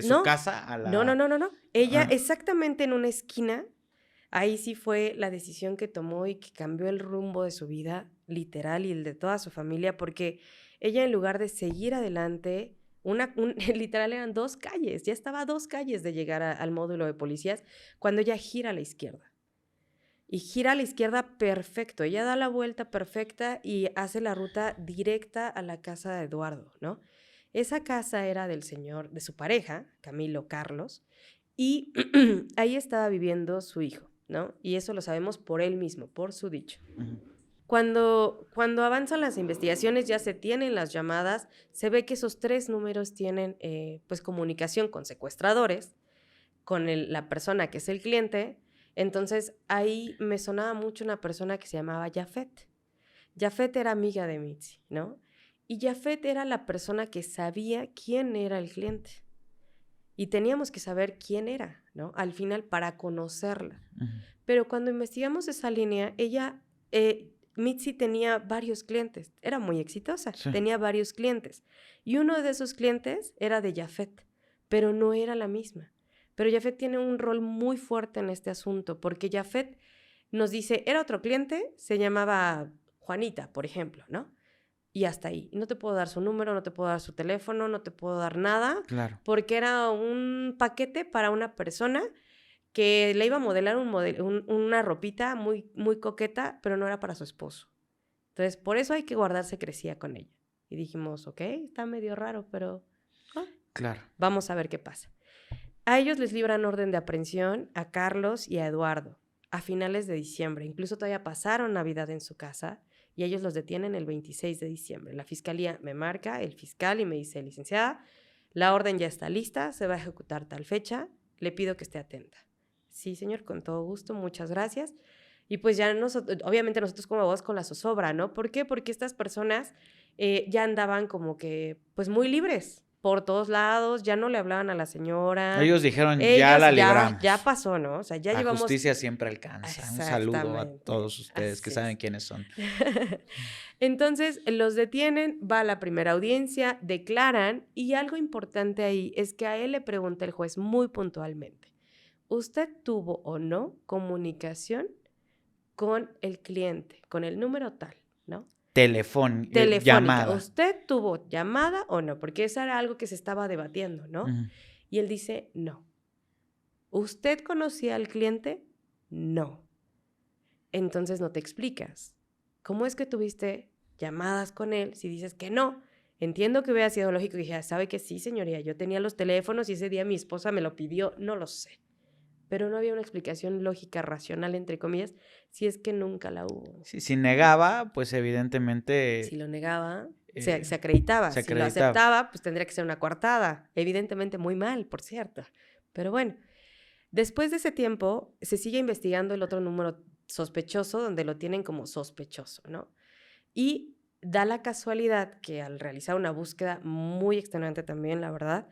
su no. casa a la... No. Ella exactamente en una esquina, ahí sí fue la decisión que tomó y que cambió el rumbo de su vida, literal, y el de toda su familia, porque ella, en lugar de seguir adelante, literal eran 2 calles, ya estaba a 2 calles de llegar al módulo de policías, cuando ella gira a la izquierda. Y gira a la izquierda perfecto, ella da la vuelta perfecta y hace la ruta directa a la casa de Eduardo, ¿no? Esa casa era del señor, de su pareja, Camilo Carlos, y ahí estaba viviendo su hijo, ¿no? Y eso lo sabemos por él mismo, por su dicho. Ujú. Cuando avanzan las investigaciones, ya se tienen las llamadas, se ve que esos 3 números tienen pues comunicación con secuestradores, con la persona que es el cliente. Entonces ahí me sonaba mucho una persona que se llamaba Jafet. Jafet era amiga de Mitzi, ¿no? Y Jafet era la persona que sabía quién era el cliente. Y teníamos que saber quién era, ¿no? Al final, para conocerla. Ujú. Pero cuando investigamos esa línea, Mitzi tenía varios clientes. Era muy exitosa, Sí. tenía varios clientes. Y uno de esos clientes era de Jafet, pero no era la misma. Pero Jafet tiene un rol muy fuerte en este asunto, porque Jafet nos dice, era otro cliente, se llamaba Juanita, por ejemplo, ¿no? Y hasta ahí. No te puedo dar su número, no te puedo dar su teléfono, no te puedo dar nada, Claro. porque era un paquete para una persona que le iba a modelar una ropita muy, muy coqueta, pero no era para su esposo. Entonces, por eso hay que guardar secrecía con ella. Y dijimos, ok, está medio raro, pero Claro. vamos a ver qué pasa. A ellos les libran orden de aprehensión, a Carlos y a Eduardo, a finales de diciembre. Incluso todavía pasaron Navidad en su casa y ellos los detienen el 26 de diciembre. La fiscalía me marca, el fiscal, y me dice, licenciada, la orden ya está lista, se va a ejecutar tal fecha, le pido que esté atenta. Sí, señor, con todo gusto, muchas gracias. Y pues ya obviamente nosotros como abogados con la zozobra, ¿no? ¿Por qué? Porque estas personas ya andaban como que, pues muy libres por todos lados, ya no le hablaban a la señora. Ellos dijeron, ya la libramos. Ya pasó, ¿no? O sea, ya La llevamos... justicia siempre alcanza. Un saludo a Exactamente. todos ustedes que Así saben es. quiénes son. Entonces, los detienen, va a la primera audiencia, declaran, y algo importante ahí es que a él le pregunta el juez muy puntualmente, ¿usted tuvo o no comunicación con el cliente, con el número tal, ¿no? Telefónica. Telefónica. ¿Usted tuvo llamada o no? Porque eso era algo que se estaba debatiendo, ¿no? Ujú. Y él dice, no. ¿Usted conocía al cliente? No. Entonces no te explicas. ¿Cómo es que tuviste llamadas con él si dices que no? Entiendo que hubiera sido lógico y dije, ¿sabe que sí, señoría? Yo tenía los teléfonos y ese día mi esposa me lo pidió, no lo sé. Pero no había una explicación lógica, racional, entre comillas, si es que nunca la hubo. Sí, si negaba, pues evidentemente... Si lo negaba, se acreditaba. se Si lo acreditaba. aceptaba, pues tendría que ser una coartada. Evidentemente muy mal, por cierto. Pero bueno, después de ese tiempo, se sigue investigando el otro número sospechoso, donde lo tienen como sospechoso, ¿no? Y da la casualidad que al realizar una búsqueda muy extenuante también, la verdad,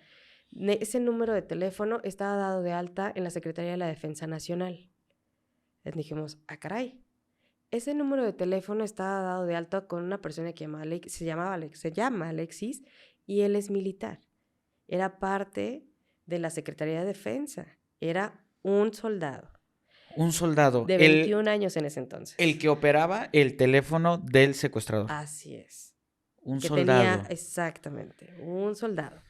ese número de teléfono estaba dado de alta en la Secretaría de la Defensa Nacional. Les dijimos, caray, ese número de teléfono estaba dado de alta con una persona que se llama Alexis, y él es militar. Era parte de la Secretaría de Defensa. Era un soldado. Un soldado. De 21 años en ese entonces. El que operaba el teléfono del secuestrador. Así es. Un que soldado. Tenía, exactamente, un soldado.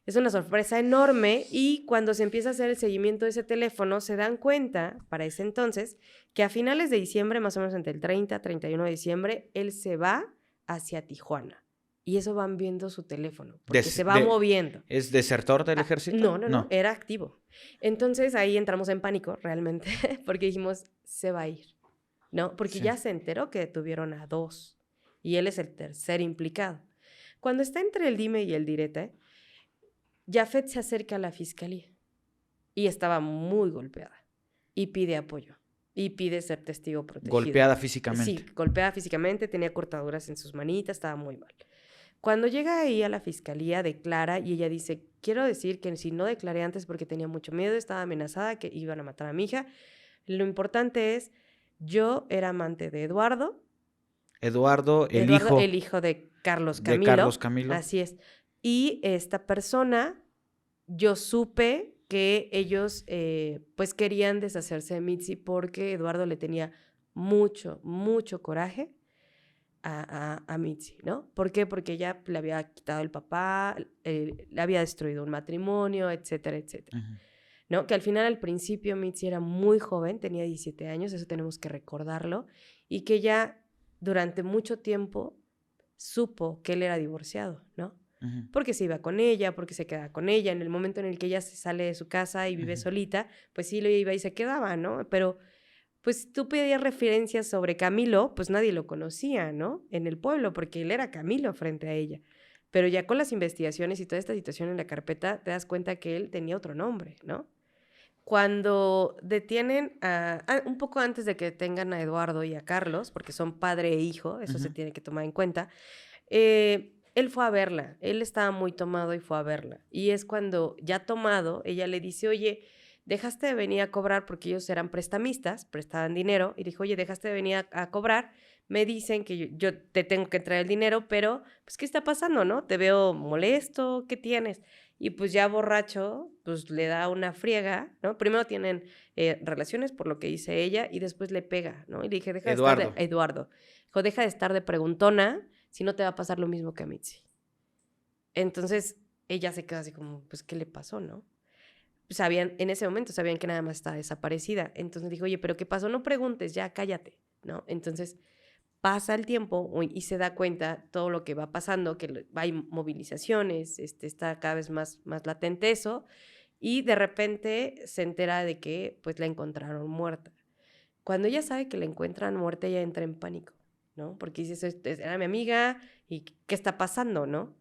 Es una sorpresa enorme y cuando se empieza a hacer el seguimiento de ese teléfono se dan cuenta, para ese entonces, que a finales de diciembre, más o menos entre el 30 y 31 de diciembre, él se va hacia Tijuana. Y eso van viendo su teléfono, porque se va moviendo. ¿Es desertor del ejército? No, era activo. Entonces ahí entramos en pánico realmente, porque dijimos, se va a ir, ¿no? Porque ya se enteró que detuvieron a 2 y él es el tercer implicado. Cuando está entre el dime y el direte, Jafet se acerca a la fiscalía y estaba muy golpeada y pide apoyo y pide ser testigo protegido. Golpeada físicamente. Sí, golpeada físicamente, tenía cortaduras en sus manitas, estaba muy mal. Cuando llega ahí a la fiscalía, declara y ella dice, quiero decir que si no declaré antes porque tenía mucho miedo, estaba amenazada que iban a matar a mi hija. Lo importante es, yo era amante de Eduardo, Eduardo, el hijo de Carlos Camilo. De Carlos Camilo. Así es. Y esta persona, yo supe que ellos pues querían deshacerse de Mitzi porque Eduardo le tenía mucho, mucho coraje a Mitzi, ¿no? ¿Por qué? Porque ella le había quitado el papá, le había destruido un matrimonio, etcétera, etcétera. Ujú. ¿No? Que al final, al principio, Mitzi era muy joven, tenía 17 años, eso tenemos que recordarlo, y que ella durante mucho tiempo supo que él era divorciado, ¿no? Ujú. Porque se iba con ella, porque se quedaba con ella. En el momento en el que ella se sale de su casa y vive Ujú. solita, pues sí le iba y se quedaba, ¿no? Pero pues tú pedías referencias sobre Camilo, pues nadie lo conocía, ¿no? En el pueblo, porque él era Camilo frente a ella. Pero ya con las investigaciones y toda esta situación en la carpeta, te das cuenta que él tenía otro nombre, ¿no? Cuando detienen un poco antes de que detengan a Eduardo y a Carlos, porque son padre e hijo, eso se Ujú. tiene que tomar en cuenta, él fue a verla, él estaba muy tomado y fue a verla. Y es cuando ya tomado, ella le dice, oye, dejaste de venir a cobrar, porque ellos eran prestamistas, prestaban dinero, y dijo, oye, dejaste de venir a cobrar, me dicen que yo te tengo que traer el dinero, pero, pues, ¿qué está pasando, no? Te veo molesto, ¿qué tienes? Y pues ya borracho, pues le da una friega, ¿no? Primero tienen relaciones, por lo que dice ella, y después le pega, ¿no? Y le dije, deja de estar de... Eduardo. Dijo, deja de estar de preguntona, si no te va a pasar lo mismo que a Mitzi. Entonces, ella se queda así como, pues, ¿qué le pasó, no? En ese momento sabían que nada más estaba desaparecida. Entonces dijo, oye, ¿pero qué pasó? No preguntes, ya cállate, ¿no? Entonces pasa el tiempo y se da cuenta todo lo que va pasando, que hay movilizaciones, está cada vez más latente eso, y de repente se entera de que pues la encontraron muerta. Cuando ella sabe que la encuentran muerta, ella entra en pánico, ¿no? Porque dice, era mi amiga, ¿y qué está pasando, no?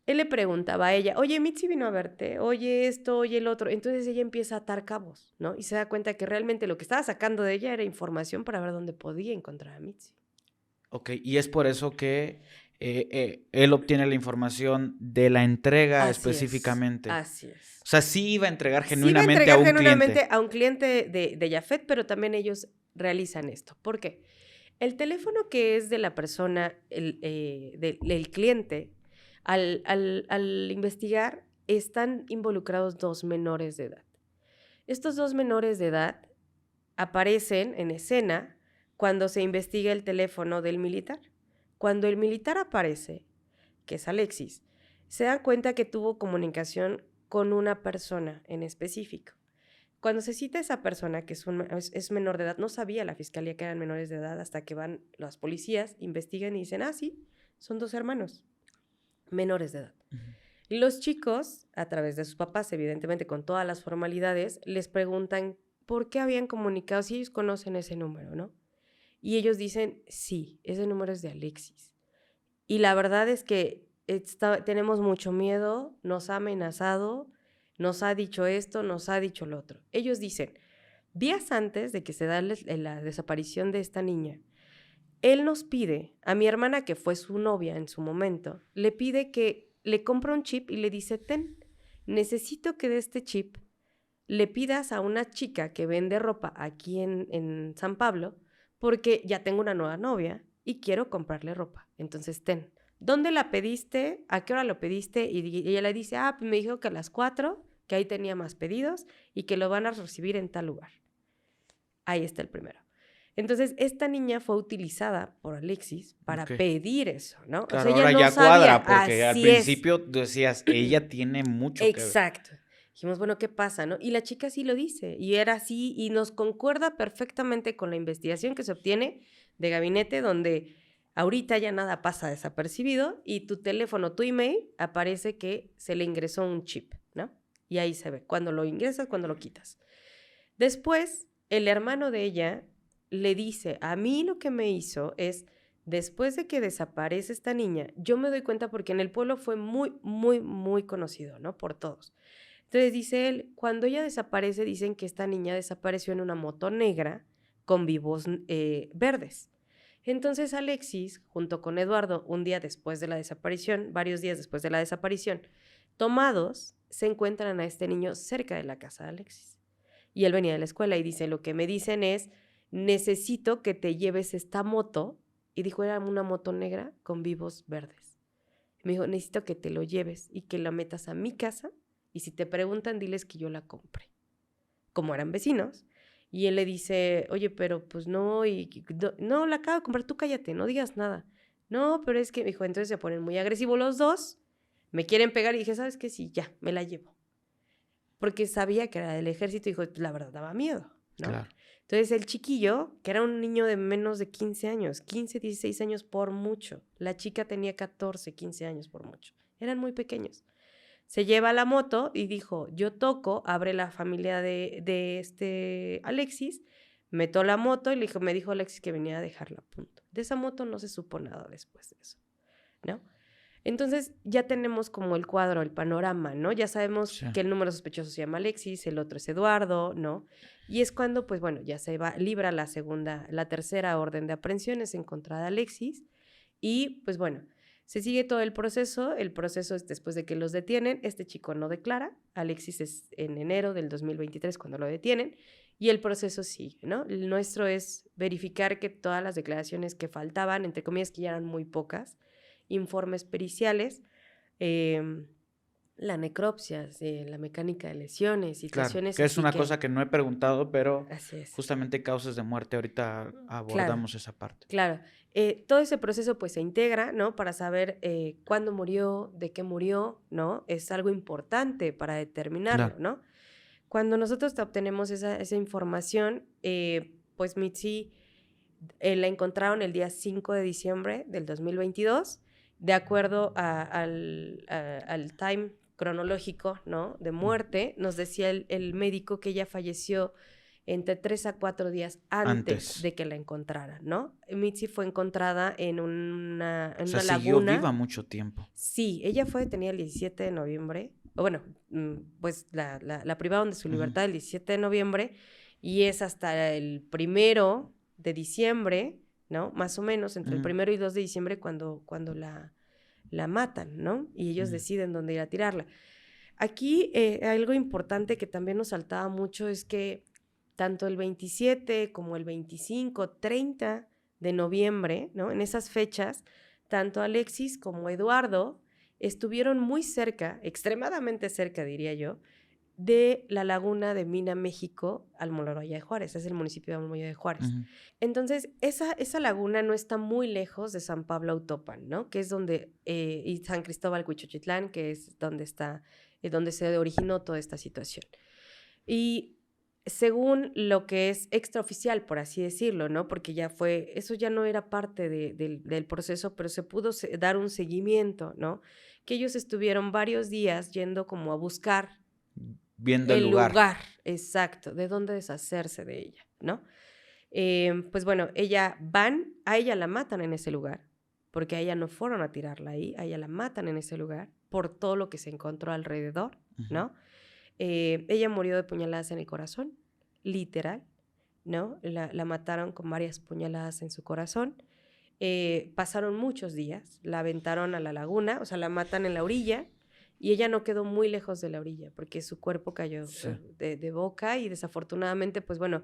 Él le preguntaba a ella, oye, Mitzi vino a verte, oye esto, oye el otro. Entonces ella empieza a atar cabos, ¿no? Y se da cuenta que realmente lo que estaba sacando de ella era información para ver dónde podía encontrar a Mitzi. Ok, y es por eso que él obtiene la información de la entrega específicamente. Así es. O sea, sí iba a entregar Sí iba a genuinamente entregar a un genuinamente cliente. a un cliente de Jafet, pero también ellos realizan esto. ¿Por qué? El teléfono que es de la persona, del cliente, al investigar, están involucrados 2 menores de edad. Estos 2 menores de edad aparecen en escena cuando se investiga el teléfono del militar. Cuando el militar aparece, que es Alexis, se dan cuenta que tuvo comunicación con una persona en específico. Cuando se cita a esa persona, que es menor de edad, no sabía la fiscalía que eran menores de edad hasta que van los policías, investigan y dicen, sí, son 2 hermanos menores de edad. Ujú. Y los chicos, a través de sus papás, evidentemente con todas las formalidades, les preguntan por qué habían comunicado, si ellos conocen ese número, ¿no? Y ellos dicen, sí, ese número es de Alexis. Y la verdad es que tenemos mucho miedo, nos ha amenazado, nos ha dicho esto, nos ha dicho lo otro. Ellos dicen, días antes de que se da la desaparición de esta niña, él nos pide, a mi hermana, que fue su novia en su momento, le pide que le compre un chip y le dice, necesito que de este chip le pidas a una chica que vende ropa aquí en San Pablo, porque ya tengo una nueva novia y quiero comprarle ropa. Entonces, ¿dónde la pediste? ¿A qué hora lo pediste? Y ella le dice, pues me dijo que a las 4, que ahí tenía más pedidos y que lo van a recibir en tal lugar. Ahí está el primero. Entonces, esta niña fue utilizada por Alexis para pedir eso, ¿no? Claro, o sea, ella ahora no ya sabía. cuadra, porque al Así principio decías, ella tiene mucho que ver. Exacto. Dijimos, bueno, ¿qué pasa, no? Y la chica sí lo dice, y era así, y nos concuerda perfectamente con la investigación que se obtiene de gabinete, donde ahorita ya nada pasa desapercibido, y tu teléfono, tu email, aparece que se le ingresó un chip, ¿no? Y ahí se ve, cuando lo ingresas, cuando lo quitas. Después, el hermano de ella le dice, a mí lo que me hizo es, después de que desaparece esta niña, yo me doy cuenta porque en el pueblo fue muy, muy, muy conocido, ¿no? Por todos. Entonces dice él, cuando ella desaparece, dicen que esta niña desapareció en una moto negra con vivos verdes. Entonces Alexis, junto con Eduardo, un día después de la desaparición, varios días después de la desaparición, tomados, se encuentran a este niño cerca de la casa de Alexis. Y él venía de la escuela y dice, lo que me dicen es, necesito que te lleves esta moto. Y dijo, era una moto negra con vivos verdes. Me dijo, necesito que te lo lleves y que la metas a mi casa. Y si te preguntan, diles que yo la compré. Como eran vecinos. Y él le dice, oye, pero pues no, no, la acabo de comprar, tú cállate, no digas nada. No, pero es que, me dijo, entonces se ponen muy agresivos los dos, me quieren pegar y dije, ¿sabes qué? Sí, ya, me la llevo. Porque sabía que era del ejército y dijo, la verdad daba miedo, ¿no? Claro. Entonces el chiquillo, que era un niño de menos de 15 años, 15, 16 años por mucho, la chica tenía 14, 15 años por mucho, eran muy pequeños. Se lleva la moto y dijo, yo toco, abre la familia de este Alexis, meto la moto y me dijo Alexis que venía a dejarla a punto. De esa moto no se supo nada después de eso, ¿no? Entonces ya tenemos como el cuadro, el panorama, ¿no? Ya sabemos Sí. que el número sospechoso se llama Alexis, el otro es Eduardo, ¿no? Y es cuando, pues bueno, ya libra la tercera orden de aprehensiones en contra de Alexis y, pues bueno, se sigue todo el proceso es después de que los detienen, este chico no declara, Alexis es en enero del 2023 cuando lo detienen, y el proceso sigue, ¿no? El nuestro es verificar que todas las declaraciones que faltaban, entre comillas que ya eran muy pocas, informes periciales, la necropsia, la mecánica de lesiones, Claro, situaciones que es así una cosa que no he preguntado, pero así es. justamente causas de muerte, ahorita abordamos esa parte. Claro, todo ese proceso pues se integra, ¿no? Para saber cuándo murió, de qué murió, ¿no? Es algo importante para determinarlo, Claro. ¿no? Cuando nosotros obtenemos esa información, pues Mitzi la encontraron el día 5 de diciembre del 2022, de acuerdo al time cronológico, ¿no? De muerte, nos decía el médico que ella falleció entre 3 a 4 días antes de que la encontraran, ¿no? Mitzi fue encontrada en una O sea, laguna. siguió viva mucho tiempo. Sí, ella fue detenida el 17 de noviembre, o bueno, pues la privaron de su libertad el 17 de noviembre y es hasta el 1 de diciembre, ¿no? Más o menos, entre el 1 y 2 de diciembre cuando la matan, ¿no? Y ellos deciden dónde ir a tirarla. Aquí algo importante que también nos saltaba mucho es que tanto el 27 como el 25, 30 de noviembre, ¿no? En esas fechas, tanto Alexis como Eduardo estuvieron muy cerca, extremadamente cerca, diría yo, de la laguna de Mina, México, Almoloya de Juárez. Es el municipio de Almoloya de Juárez. Entonces, esa laguna no está muy lejos de San Pablo Autopan, ¿no? Que es donde, y San Cristóbal Huichochitlán, que es donde está, donde se originó toda esta situación. Y según lo que es extraoficial, por así decirlo, ¿no? Porque eso ya no era parte del proceso, pero se pudo dar un seguimiento, ¿no? Que ellos estuvieron varios días yendo como a buscar viendo el lugar. Exacto, de dónde deshacerse de ella, ¿no? Pues bueno, a ella la matan en ese lugar, porque a ella no fueron a tirarla ahí, a ella la matan en ese lugar por todo lo que se encontró alrededor, ¿no? Ella murió de puñaladas en el corazón, literal, ¿no? La mataron con varias puñaladas en su corazón. Pasaron muchos días, la aventaron a la laguna, o sea, la matan en la orilla y ella no quedó muy lejos de la orilla porque su cuerpo cayó de boca y desafortunadamente, pues bueno,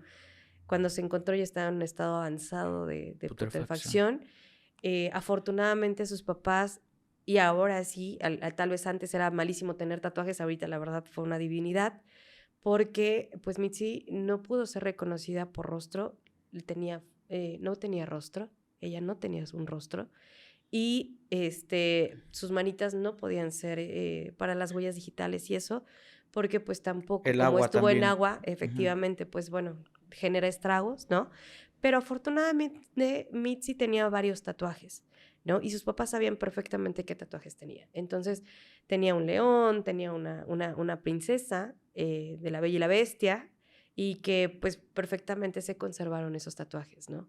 cuando se encontró ya estaba en un estado avanzado de putrefacción. Afortunadamente sus papás, y ahora sí, tal vez antes era malísimo tener tatuajes, ahorita la verdad fue una divinidad, porque pues Mitzi no pudo ser reconocida por rostro, no tenía rostro, ella no tenía un rostro, y sus manitas no podían ser para las huellas digitales y eso, porque pues tampoco, El como agua estuvo también. en agua, efectivamente, pues bueno, genera estragos, ¿no? Pero afortunadamente Mitzi tenía varios tatuajes, ¿no? Y sus papás sabían perfectamente qué tatuajes tenía. Entonces, tenía un león, tenía una princesa de La Bella y la Bestia, y que pues perfectamente se conservaron esos tatuajes, ¿no?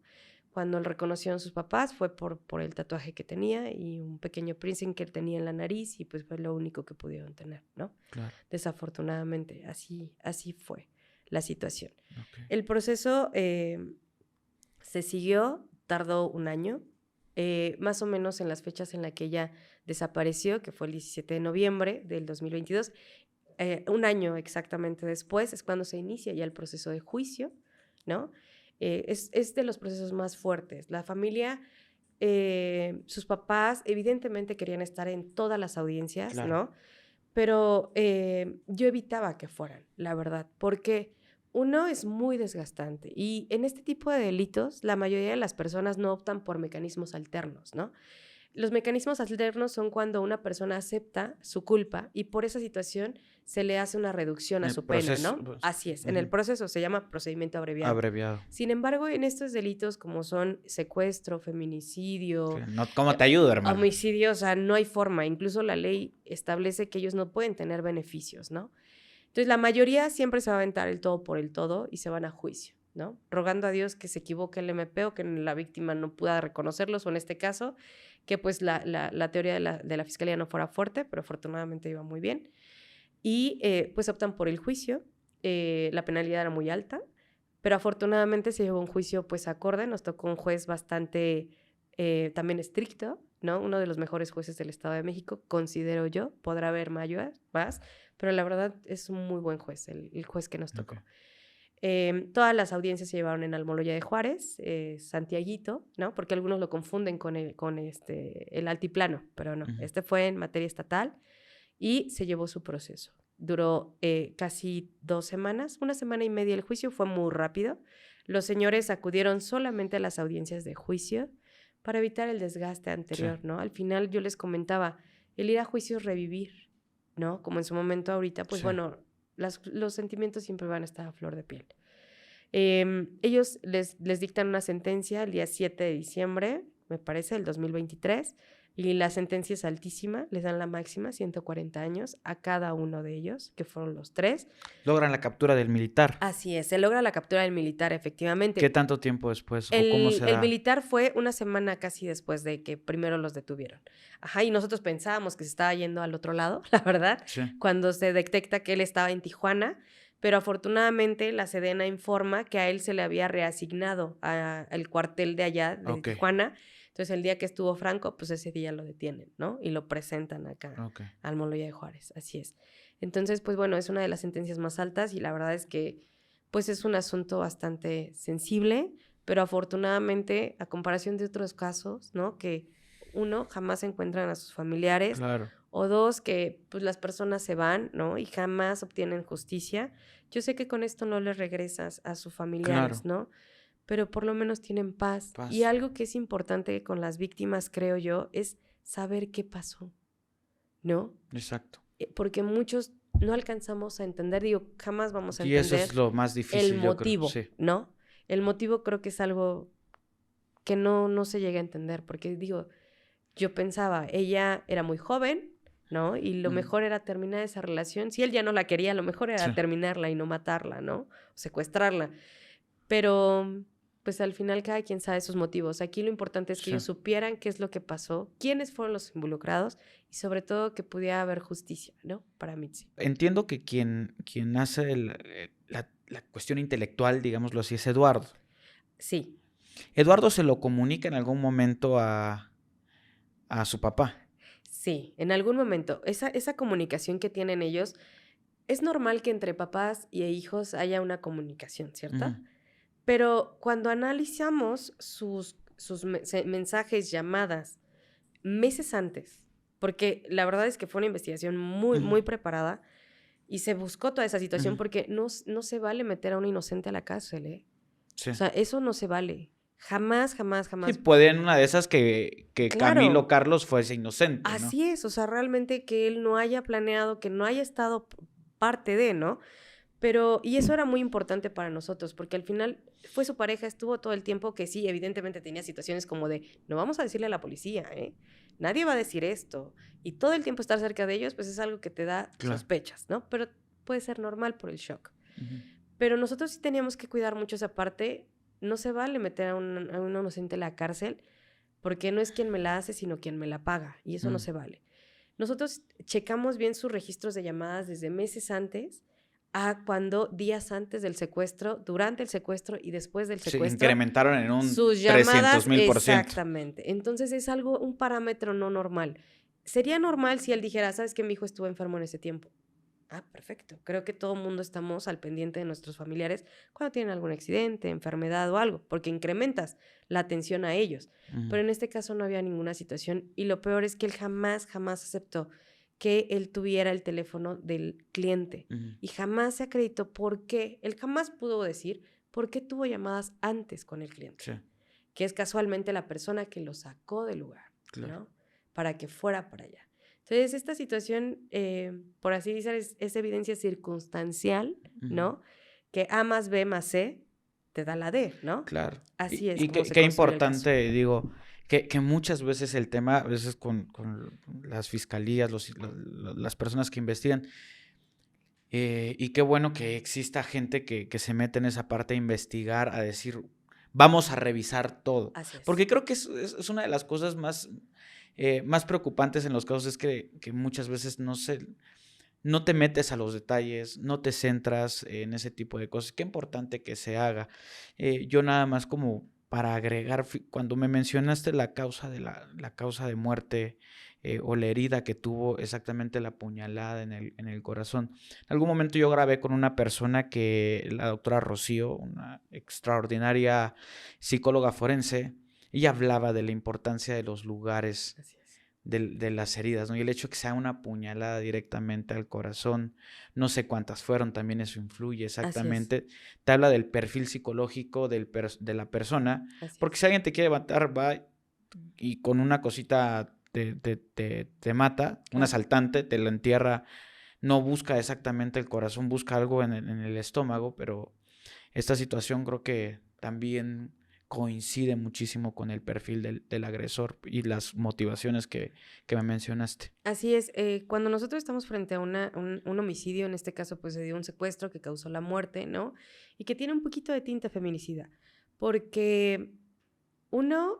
Cuando lo reconocieron sus papás fue por el tatuaje que tenía y un pequeño piercing que tenía en la nariz y pues fue lo único que pudieron tener, ¿no? Claro. Desafortunadamente, así fue la situación. Okay. El proceso se siguió tardó un año, más o menos en las fechas en las que ella desapareció, que fue el 17 de noviembre del 2022, un año exactamente después es cuando se inicia ya el proceso de juicio, ¿no? Es de los procesos más fuertes. La familia, sus papás evidentemente querían estar en todas las audiencias, Claro. ¿no? Pero yo evitaba que fueran, la verdad, porque uno es muy desgastante y en este tipo de delitos la mayoría de las personas no optan por mecanismos alternos, ¿no? Los mecanismos alternos son cuando una persona acepta su culpa y por esa situación se le hace una reducción a El su pena, proceso, ¿no? pues, Así es, en el ujú. proceso se llama procedimiento abreviado. Abreviado. Sin embargo, en estos delitos como son secuestro, feminicidio, Sí, no, ¿cómo te ayudo, hermano? homicidio, o sea, no hay forma. Incluso la ley establece que ellos no pueden tener beneficios, ¿no? Entonces, la mayoría siempre se va a aventar el todo por el todo y se van a juicio, ¿no? Rogando a Dios que se equivoque el MP o que la víctima no pueda reconocerlos, o en este caso, que pues la teoría de la fiscalía no fuera fuerte, pero afortunadamente iba muy bien. Y pues optan por el juicio. La penalidad era muy alta, pero afortunadamente se llevó un juicio pues acorde. Nos tocó un juez bastante también estricto, ¿no? Uno de los mejores jueces del Estado de México, considero yo. Podrá haber más, pero la verdad es un muy buen juez, el juez que nos tocó. Ok. Todas las audiencias se llevaron en Almoloya de Juárez, Santiaguito, ¿no? Porque algunos lo confunden con el altiplano, pero no. Ujú. Este fue en materia estatal y se llevó su proceso. Duró casi 2 semanas, 1 semana y media el juicio, fue muy rápido. Los señores acudieron solamente a las audiencias de juicio para evitar el desgaste anterior, Sí. ¿no? Al final yo les comentaba, el ir a juicio es revivir, ¿no? Como en su momento ahorita, pues Sí. bueno, los sentimientos siempre van a estar a flor de piel. Ellos les dictan una sentencia el día 7 de diciembre, me parece, del 2023, y la sentencia es altísima, les dan la máxima, 140 años a cada uno de ellos, que fueron los 3. Logran la captura del militar. Así es, se logra la captura del militar, efectivamente. ¿Qué tanto tiempo después? ¿O cómo se El da? militar fue 1 semana casi después de que primero los detuvieron. Ajá, y nosotros pensábamos que se estaba yendo al otro lado, la verdad, Sí. cuando se detecta que él estaba en Tijuana, pero afortunadamente la Sedena informa que a él se le había reasignado al cuartel de allá, de Ok. Tijuana. Entonces, el día que estuvo Franco, pues ese día lo detienen, ¿no? Y lo presentan acá Ok. al Almoloya de Juárez, así es. Entonces, pues bueno, es una de las sentencias más altas y la verdad es que, pues es un asunto bastante sensible, pero afortunadamente, a comparación de otros casos, ¿no? Que uno, jamás encuentran a sus familiares, Claro. o dos, que pues las personas se van, ¿no? Y jamás obtienen justicia. Yo sé que con esto no les regresas a sus familiares, Claro. ¿no? Pero por lo menos tienen paz. Paz. Y algo que es importante con las víctimas, creo yo, es saber qué pasó, ¿no? Exacto. Porque muchos no alcanzamos a entender, digo, jamás vamos a Y eso entender es lo más difícil, el yo creo. motivo, Sí. ¿no? El motivo creo que es algo que no se llega a entender, porque digo, yo pensaba, ella era muy joven, ¿no? Y lo Ujú. mejor era terminar esa relación. Si él ya no la quería, lo mejor era Sí. terminarla y no matarla, ¿no? O secuestrarla. Pero, pues al final cada quien sabe sus motivos. Aquí lo importante es que Sí. ellos supieran qué es lo que pasó, quiénes fueron los involucrados y sobre todo que pudiera haber justicia, ¿no? Para Mitzi. Entiendo que quien hace la cuestión intelectual, digámoslo así, es Eduardo. Sí, Eduardo se lo comunica en algún momento a su papá. sí, en algún momento. Esa comunicación que tienen ellos, es normal que entre papás y hijos haya una comunicación, ¿cierto? Ujú. Pero cuando analizamos sus mensajes, llamadas, meses antes, porque la verdad es que fue una investigación muy, Ujú. muy preparada y se buscó toda esa situación Ujú. porque no se vale meter a un inocente a la cárcel, ¿eh? Sí. O sea, eso no se vale. Jamás, jamás, Sí, jamás. puede en una de esas que Claro. Camilo Carlos fuese inocente, ¿no? Así es, o sea, realmente que él no haya planeado, que no haya estado parte de, ¿no? Pero, y eso era muy importante para nosotros, porque al final fue su pareja, estuvo todo el tiempo que sí, evidentemente tenía situaciones como de, no vamos a decirle a la policía, ¿eh? Nadie va a decir esto. Y todo el tiempo estar cerca de ellos, pues es algo que te da Claro. sospechas, ¿no? Pero puede ser normal por el shock. Ujú. Pero nosotros sí teníamos que cuidar mucho esa parte. No se vale meter a un inocente en la cárcel, porque no es quien me la hace, sino quien me la paga. Y eso no Mm. se vale. Nosotros checamos bien sus registros de llamadas desde meses antes a cuando días antes del secuestro, durante el secuestro y después del Se secuestro, incrementaron en un sus llamadas, 300,000%. exactamente. Entonces es algo, un parámetro no normal. Sería normal si él dijera, ¿sabes que mi hijo estuvo enfermo en ese tiempo? Ah, perfecto. Creo que todo el mundo estamos al pendiente de nuestros familiares cuando tienen algún accidente, enfermedad o algo, porque incrementas la atención a ellos. Ujú. Pero en este caso no había ninguna situación y lo peor es que él jamás aceptó que él tuviera el teléfono del cliente Ujú. y jamás se acreditó por qué, él jamás pudo decir por qué tuvo llamadas antes con el cliente, Sí, que es casualmente la persona que lo sacó del lugar, claro. ¿no? Para que fuera para allá. Entonces, esta situación, por así decir, es evidencia circunstancial, Ujú. ¿no? Que A más B más C te da la D, ¿no? Claro. Así es Y como qué, se qué construye el caso. importante, digo, que muchas veces el tema, a veces con las fiscalías, las personas que investigan, y qué bueno que exista gente que se mete en esa parte a investigar, a decir, vamos a revisar todo. Así es. Porque creo que es una de las cosas más preocupantes en los casos, es que muchas veces no te metes a los detalles, no te centras en ese tipo de cosas. Qué importante que se haga. Yo nada más como para agregar, cuando me mencionaste la causa la causa de muerte, o la herida que tuvo, exactamente la puñalada en el corazón. En algún momento yo grabé con una persona la doctora Rocío, una extraordinaria psicóloga forense. Ella hablaba de la importancia de los lugares Así es. de las heridas, ¿no? Y el hecho de que sea una puñalada directamente al corazón, no sé cuántas fueron, también eso influye exactamente. Te habla del perfil psicológico de la persona, Así porque es. si alguien te quiere matar, va y con una cosita te mata, un Claro. asaltante te lo entierra, no busca exactamente el corazón, busca algo en el estómago, pero esta situación creo que también coincide muchísimo con el perfil del agresor y las motivaciones que me mencionaste. Así es, cuando nosotros estamos frente a un homicidio, en este caso pues se dio un secuestro que causó la muerte, ¿no? Y que tiene un poquito de tinte feminicida, porque uno,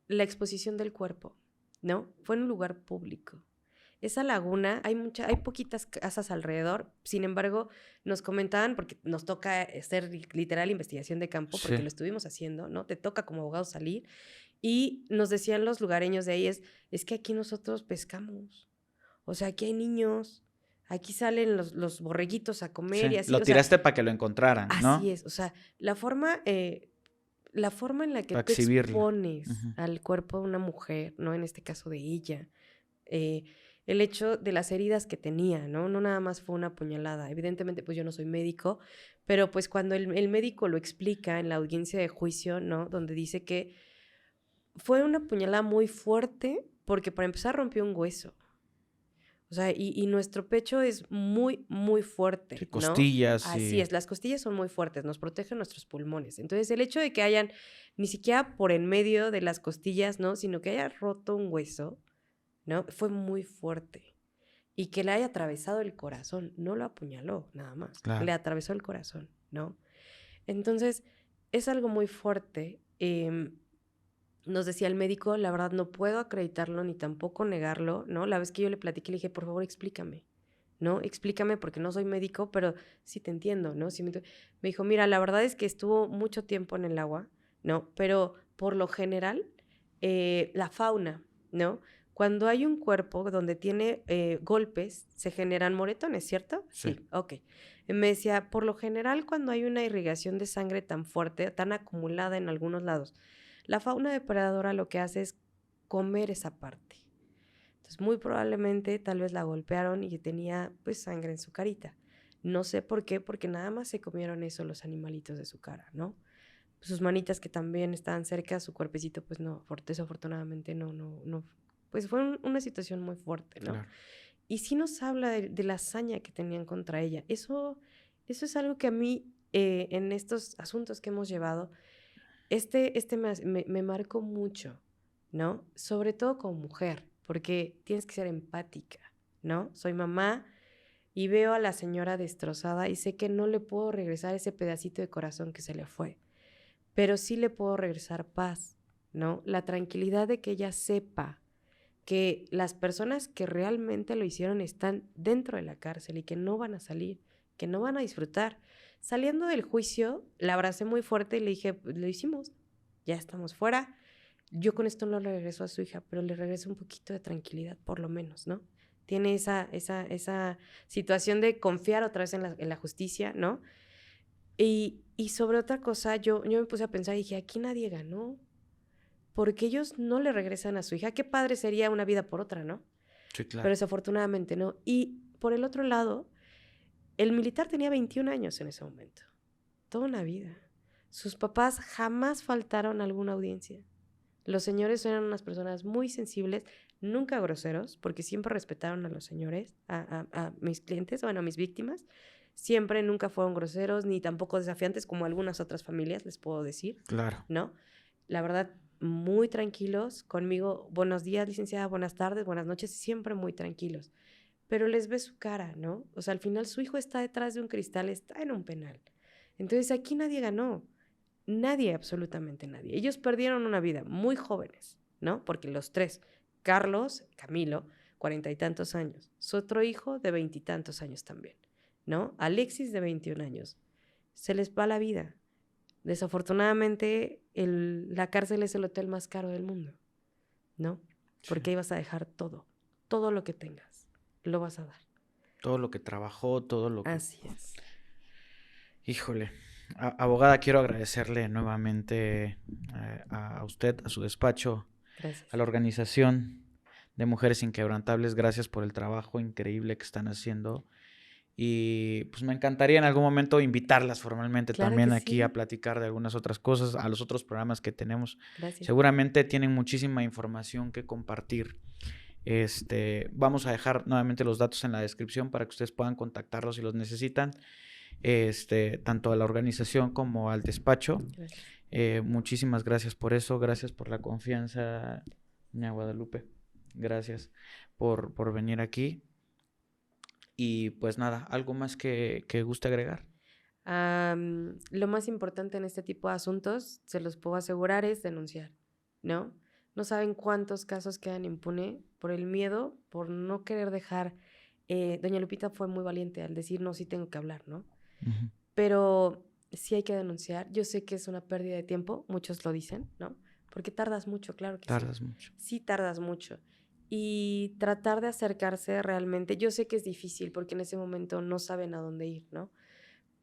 la exposición del cuerpo, ¿no? Fue en un lugar público. Esa laguna, hay poquitas casas alrededor, sin embargo, nos comentaban, porque nos toca hacer literal investigación de campo, porque Sí. lo estuvimos haciendo, ¿no? Te toca como abogado salir, y nos decían los lugareños de ahí, es que aquí nosotros pescamos, o sea, aquí hay niños, aquí salen los borreguitos a comer y Sí, así, lo o sea, tiraste para que lo encontraran, así ¿no? es, o sea, la forma en la que Para tú exhibirlo. expones Ujú. al cuerpo de una mujer, ¿no? En este caso de ella, el hecho de las heridas que tenía, ¿no? No nada más fue una puñalada. Evidentemente, pues yo no soy médico, pero pues cuando el médico lo explica en la audiencia de juicio, ¿no? Donde dice que fue una puñalada muy fuerte porque para empezar rompió un hueso. O sea, y nuestro pecho es muy, muy fuerte, Sí, ¿no? costillas Así y... es, las costillas son muy fuertes, nos protegen nuestros pulmones. Entonces, el hecho de que hayan, ni siquiera por en medio de las costillas, ¿no? Sino que haya roto un hueso, ¿no? Fue muy fuerte. Y que le haya atravesado el corazón, no lo apuñaló, nada más. Claro. Le atravesó el corazón, ¿no? Entonces, es algo muy fuerte. Nos decía el médico, la verdad no puedo acreditarlo ni tampoco negarlo, ¿no? La vez que yo le platiqué, le dije, por favor, explícame, ¿no? Explícame porque no soy médico, pero sí te entiendo, ¿no? Sí me dijo, mira, la verdad es que estuvo mucho tiempo en el agua, ¿no? Pero por lo general, la fauna, ¿no? Cuando hay un cuerpo donde tiene golpes, se generan moretones, ¿cierto? Sí. Ok. Me decía, por lo general, cuando hay una irrigación de sangre tan fuerte, tan acumulada en algunos lados, la fauna depredadora lo que hace es comer esa parte. Entonces, muy probablemente, tal vez la golpearon y tenía, pues, sangre en su carita. No sé por qué, porque nada más se comieron eso los animalitos de su cara, ¿no? Sus manitas que también estaban cerca, su cuerpecito, pues, no, desafortunadamente no. Pues fue una situación muy fuerte, ¿no? Claro. Y sí nos habla de la hazaña que tenían contra ella. Eso es algo que a mí, en estos asuntos que hemos llevado, me marcó mucho, ¿no? Sobre todo como mujer, porque tienes que ser empática, ¿no? Soy mamá y veo a la señora destrozada y sé que no le puedo regresar ese pedacito de corazón que se le fue, pero sí le puedo regresar paz, ¿no? La tranquilidad de que ella sepa que las personas que realmente lo hicieron están dentro de la cárcel y que no van a salir, que no van a disfrutar. Saliendo del juicio, la abracé muy fuerte y le dije, pues, lo hicimos, ya estamos fuera. Yo con esto no le regreso a su hija, pero le regreso un poquito de tranquilidad, por lo menos, ¿no? Tiene esa situación de confiar otra vez en la justicia, ¿no? Y sobre otra cosa, yo me puse a pensar y dije, aquí nadie ganó, porque ellos no le regresan a su hija. Qué padre sería una vida por otra, ¿no? Sí, claro. Pero desafortunadamente no. Y por el otro lado, el militar tenía 21 años en ese momento. Toda una vida. Sus papás jamás faltaron a alguna audiencia. Los señores eran unas personas muy sensibles, nunca groseros, porque siempre respetaron a los señores, a mis clientes, bueno, a mis víctimas. Siempre, nunca fueron groseros, ni tampoco desafiantes, como algunas otras familias, les puedo decir, Claro. ¿no? La verdad, muy tranquilos conmigo. Buenos días, licenciada, buenas tardes, buenas noches, siempre muy tranquilos. Pero les ve su cara, ¿no? O sea, al final su hijo está detrás de un cristal, está en un penal. Entonces aquí nadie ganó. Nadie, absolutamente nadie. Ellos perdieron una vida muy jóvenes, ¿no? Porque los tres, Carlos, Camilo, 40 y tantos años. Su otro hijo de 20 y tantos años también, ¿no? Alexis de 21 años. Se les va la vida. Desafortunadamente, la cárcel es el hotel más caro del mundo, ¿no? Porque ahí vas a dejar todo lo que tengas, lo vas a dar. Todo lo que trabajó, todo lo que... Así es. Híjole. Abogada, quiero agradecerle nuevamente a usted, a su despacho, Gracias. a la organización de Mujeres Inquebrantables. Gracias por el trabajo increíble que están haciendo. Y pues me encantaría en algún momento invitarlas formalmente Claro también que aquí sí. a platicar de algunas otras cosas, a los otros programas que tenemos. Gracias. Seguramente tienen muchísima información que compartir. Vamos a dejar nuevamente los datos en la descripción para que ustedes puedan contactarlos si los necesitan. Tanto a la organización como al despacho. Gracias. Muchísimas gracias por eso, gracias por la confianza, doña Guadalupe, gracias por venir aquí. Y pues nada, ¿algo más que guste agregar? Lo más importante en este tipo de asuntos, se los puedo asegurar, es denunciar, ¿no? No saben cuántos casos quedan impune por el miedo, por no querer dejar. Doña Lupita fue muy valiente al decir, no, sí tengo que hablar, ¿no? Uh-huh. Pero sí hay que denunciar. Yo sé que es una pérdida de tiempo, muchos lo dicen, ¿no? Porque tardas mucho, claro que Tardas sí. mucho. Sí, tardas mucho. Y tratar de acercarse realmente, yo sé que es difícil porque en ese momento no saben a dónde ir, ¿no?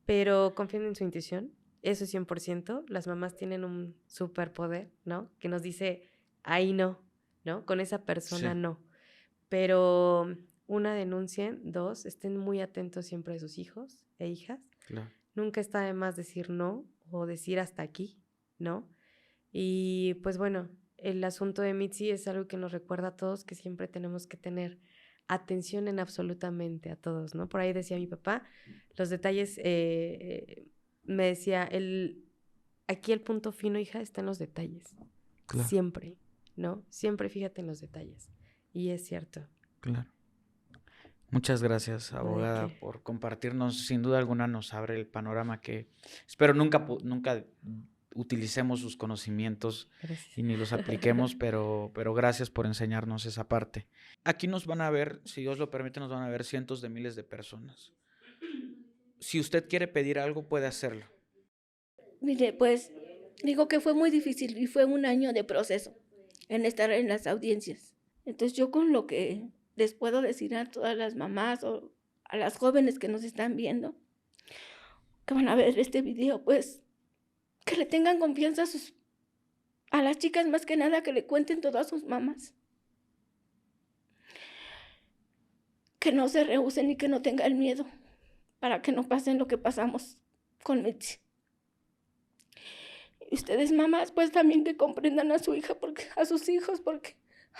Pero confíen en su intuición, eso es 100%. Las mamás tienen un superpoder, ¿no? Que nos dice, ahí no, ¿no? Con esa persona Sí. no. Pero una, denuncien. Dos, estén muy atentos siempre a sus hijos e hijas. Claro. Nunca está de más decir no o decir hasta aquí, ¿no? Y pues bueno, el asunto de Mitzi es algo que nos recuerda a todos que siempre tenemos que tener atención en absolutamente a todos, ¿no? Por ahí decía mi papá, los detalles, me decía, aquí el punto fino, hija, está en los detalles. Claro. Siempre, ¿no? Siempre fíjate en los detalles. Y es cierto. Claro. Muchas gracias, No hay abogada, qué. por compartirnos. Sin duda alguna nos abre el panorama que espero nunca utilicemos sus conocimientos Gracias. y ni los apliquemos, pero gracias por enseñarnos esa parte. Aquí nos van a ver, si Dios lo permite, nos van a ver cientos de miles de personas. Si usted quiere pedir algo, puede hacerlo. Mire, pues digo que fue muy difícil y fue un año de proceso en estar en las audiencias. Entonces yo con lo que les puedo decir a todas las mamás o a las jóvenes que nos están viendo, que van a ver este video, pues que le tengan confianza a las chicas, más que nada que le cuenten todo a sus mamás. Que no se rehúsen y que no tengan miedo para que no pasen lo que pasamos con Mitzi. Y ustedes, mamás, pues también que comprendan a su hija, a sus hijos, porque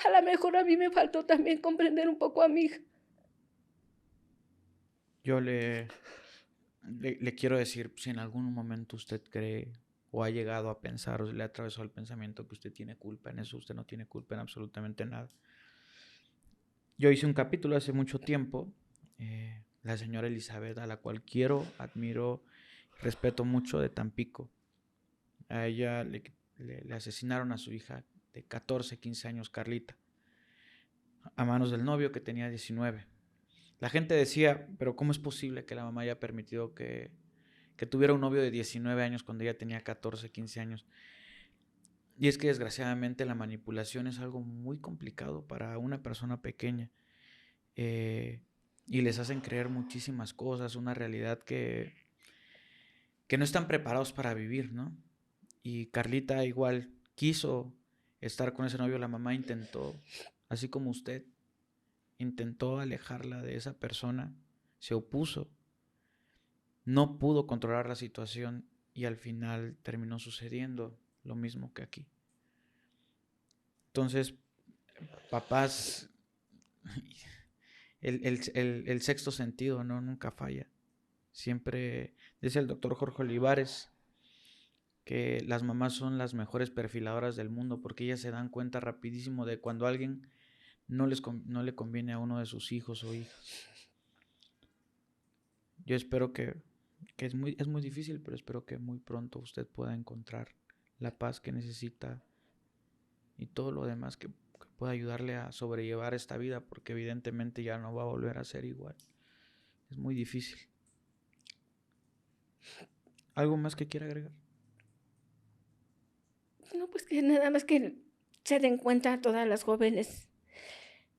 a lo mejor a mí me faltó también comprender un poco a mi hija. Yo le quiero decir, si en algún momento usted cree o ha llegado a pensar o le ha atravesado el pensamiento que usted tiene culpa en eso, usted no tiene culpa en absolutamente nada. Yo hice un capítulo hace mucho tiempo, la señora Elizabeth, a la cual quiero, admiro, respeto mucho, de Tampico. A ella le asesinaron a su hija de 14, 15 años, Carlita, a manos del novio que tenía 19. La gente decía, pero ¿cómo es posible que la mamá haya permitido que tuviera un novio de 19 años cuando ella tenía 14, 15 años? Y es que desgraciadamente la manipulación es algo muy complicado para una persona pequeña. Y les hacen creer muchísimas cosas, una realidad que no están preparados para vivir, ¿no? Y Carlita igual quiso estar con ese novio, la mamá intentó, así como usted, intentó alejarla de esa persona, se opuso, no pudo controlar la situación y al final terminó sucediendo lo mismo que aquí. Entonces, papás, el sexto sentido, ¿no? Nunca falla. Siempre, dice el doctor Jorge Olivares, que las mamás son las mejores perfiladoras del mundo porque ellas se dan cuenta rapidísimo de cuando alguien no le conviene a uno de sus hijos o hijas. Yo espero que es muy difícil, pero espero que muy pronto usted pueda encontrar la paz que necesita y todo lo demás que pueda ayudarle a sobrellevar esta vida, porque evidentemente ya no va a volver a ser igual. Es muy difícil. ¿Algo más que quiera agregar? No, pues que nada más que se den cuenta todas las jóvenes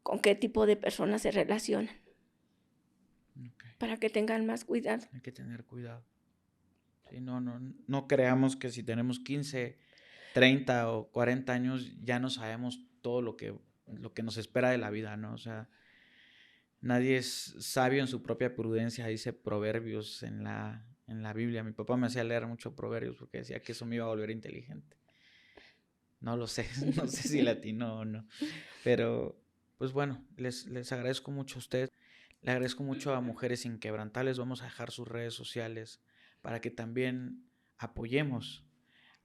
con qué tipo de personas se relacionan, Okay. para que tengan más cuidado. Hay que tener cuidado. Sí, no creamos que si tenemos 15, 30 o 40 años ya no sabemos todo lo que nos espera de la vida, ¿no? O sea, nadie es sabio en su propia prudencia, dice Proverbios en la Biblia. Mi papá me hacía leer mucho Proverbios porque decía que eso me iba a volver inteligente. No lo sé, no sé si latino o no. Pero, pues bueno, les agradezco mucho a ustedes. Le agradezco mucho a Mujeres Inquebrantables. Vamos a dejar sus redes sociales para que también apoyemos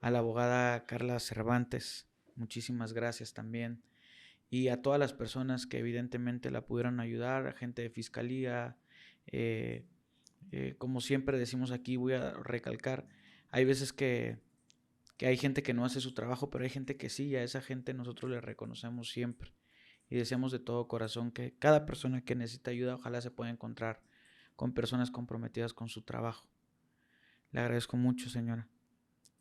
a la abogada Carla Cervantes. Muchísimas gracias también. Y a todas las personas que evidentemente la pudieron ayudar, a gente de fiscalía. Como siempre decimos aquí, voy a recalcar, hay veces que hay gente que no hace su trabajo, pero hay gente que sí, y a esa gente nosotros le reconocemos siempre. Y deseamos de todo corazón que cada persona que necesita ayuda, ojalá se pueda encontrar con personas comprometidas con su trabajo. Le agradezco mucho, señora.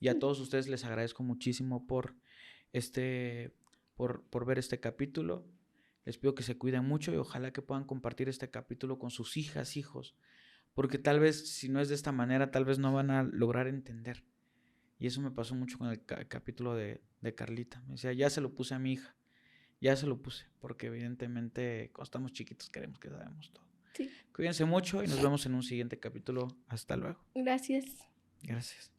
Y a todos ustedes les agradezco muchísimo por ver este capítulo. Les pido que se cuiden mucho y ojalá que puedan compartir este capítulo con sus hijas, hijos, porque tal vez si no es de esta manera, tal vez no van a lograr entender. Y eso me pasó mucho con el capítulo de Carlita. Me decía, ya se lo puse a mi hija, ya se lo puse, porque evidentemente cuando estamos chiquitos queremos que sabemos todo. Sí. Cuídense mucho y nos vemos en un siguiente capítulo. Hasta luego. Gracias. Gracias.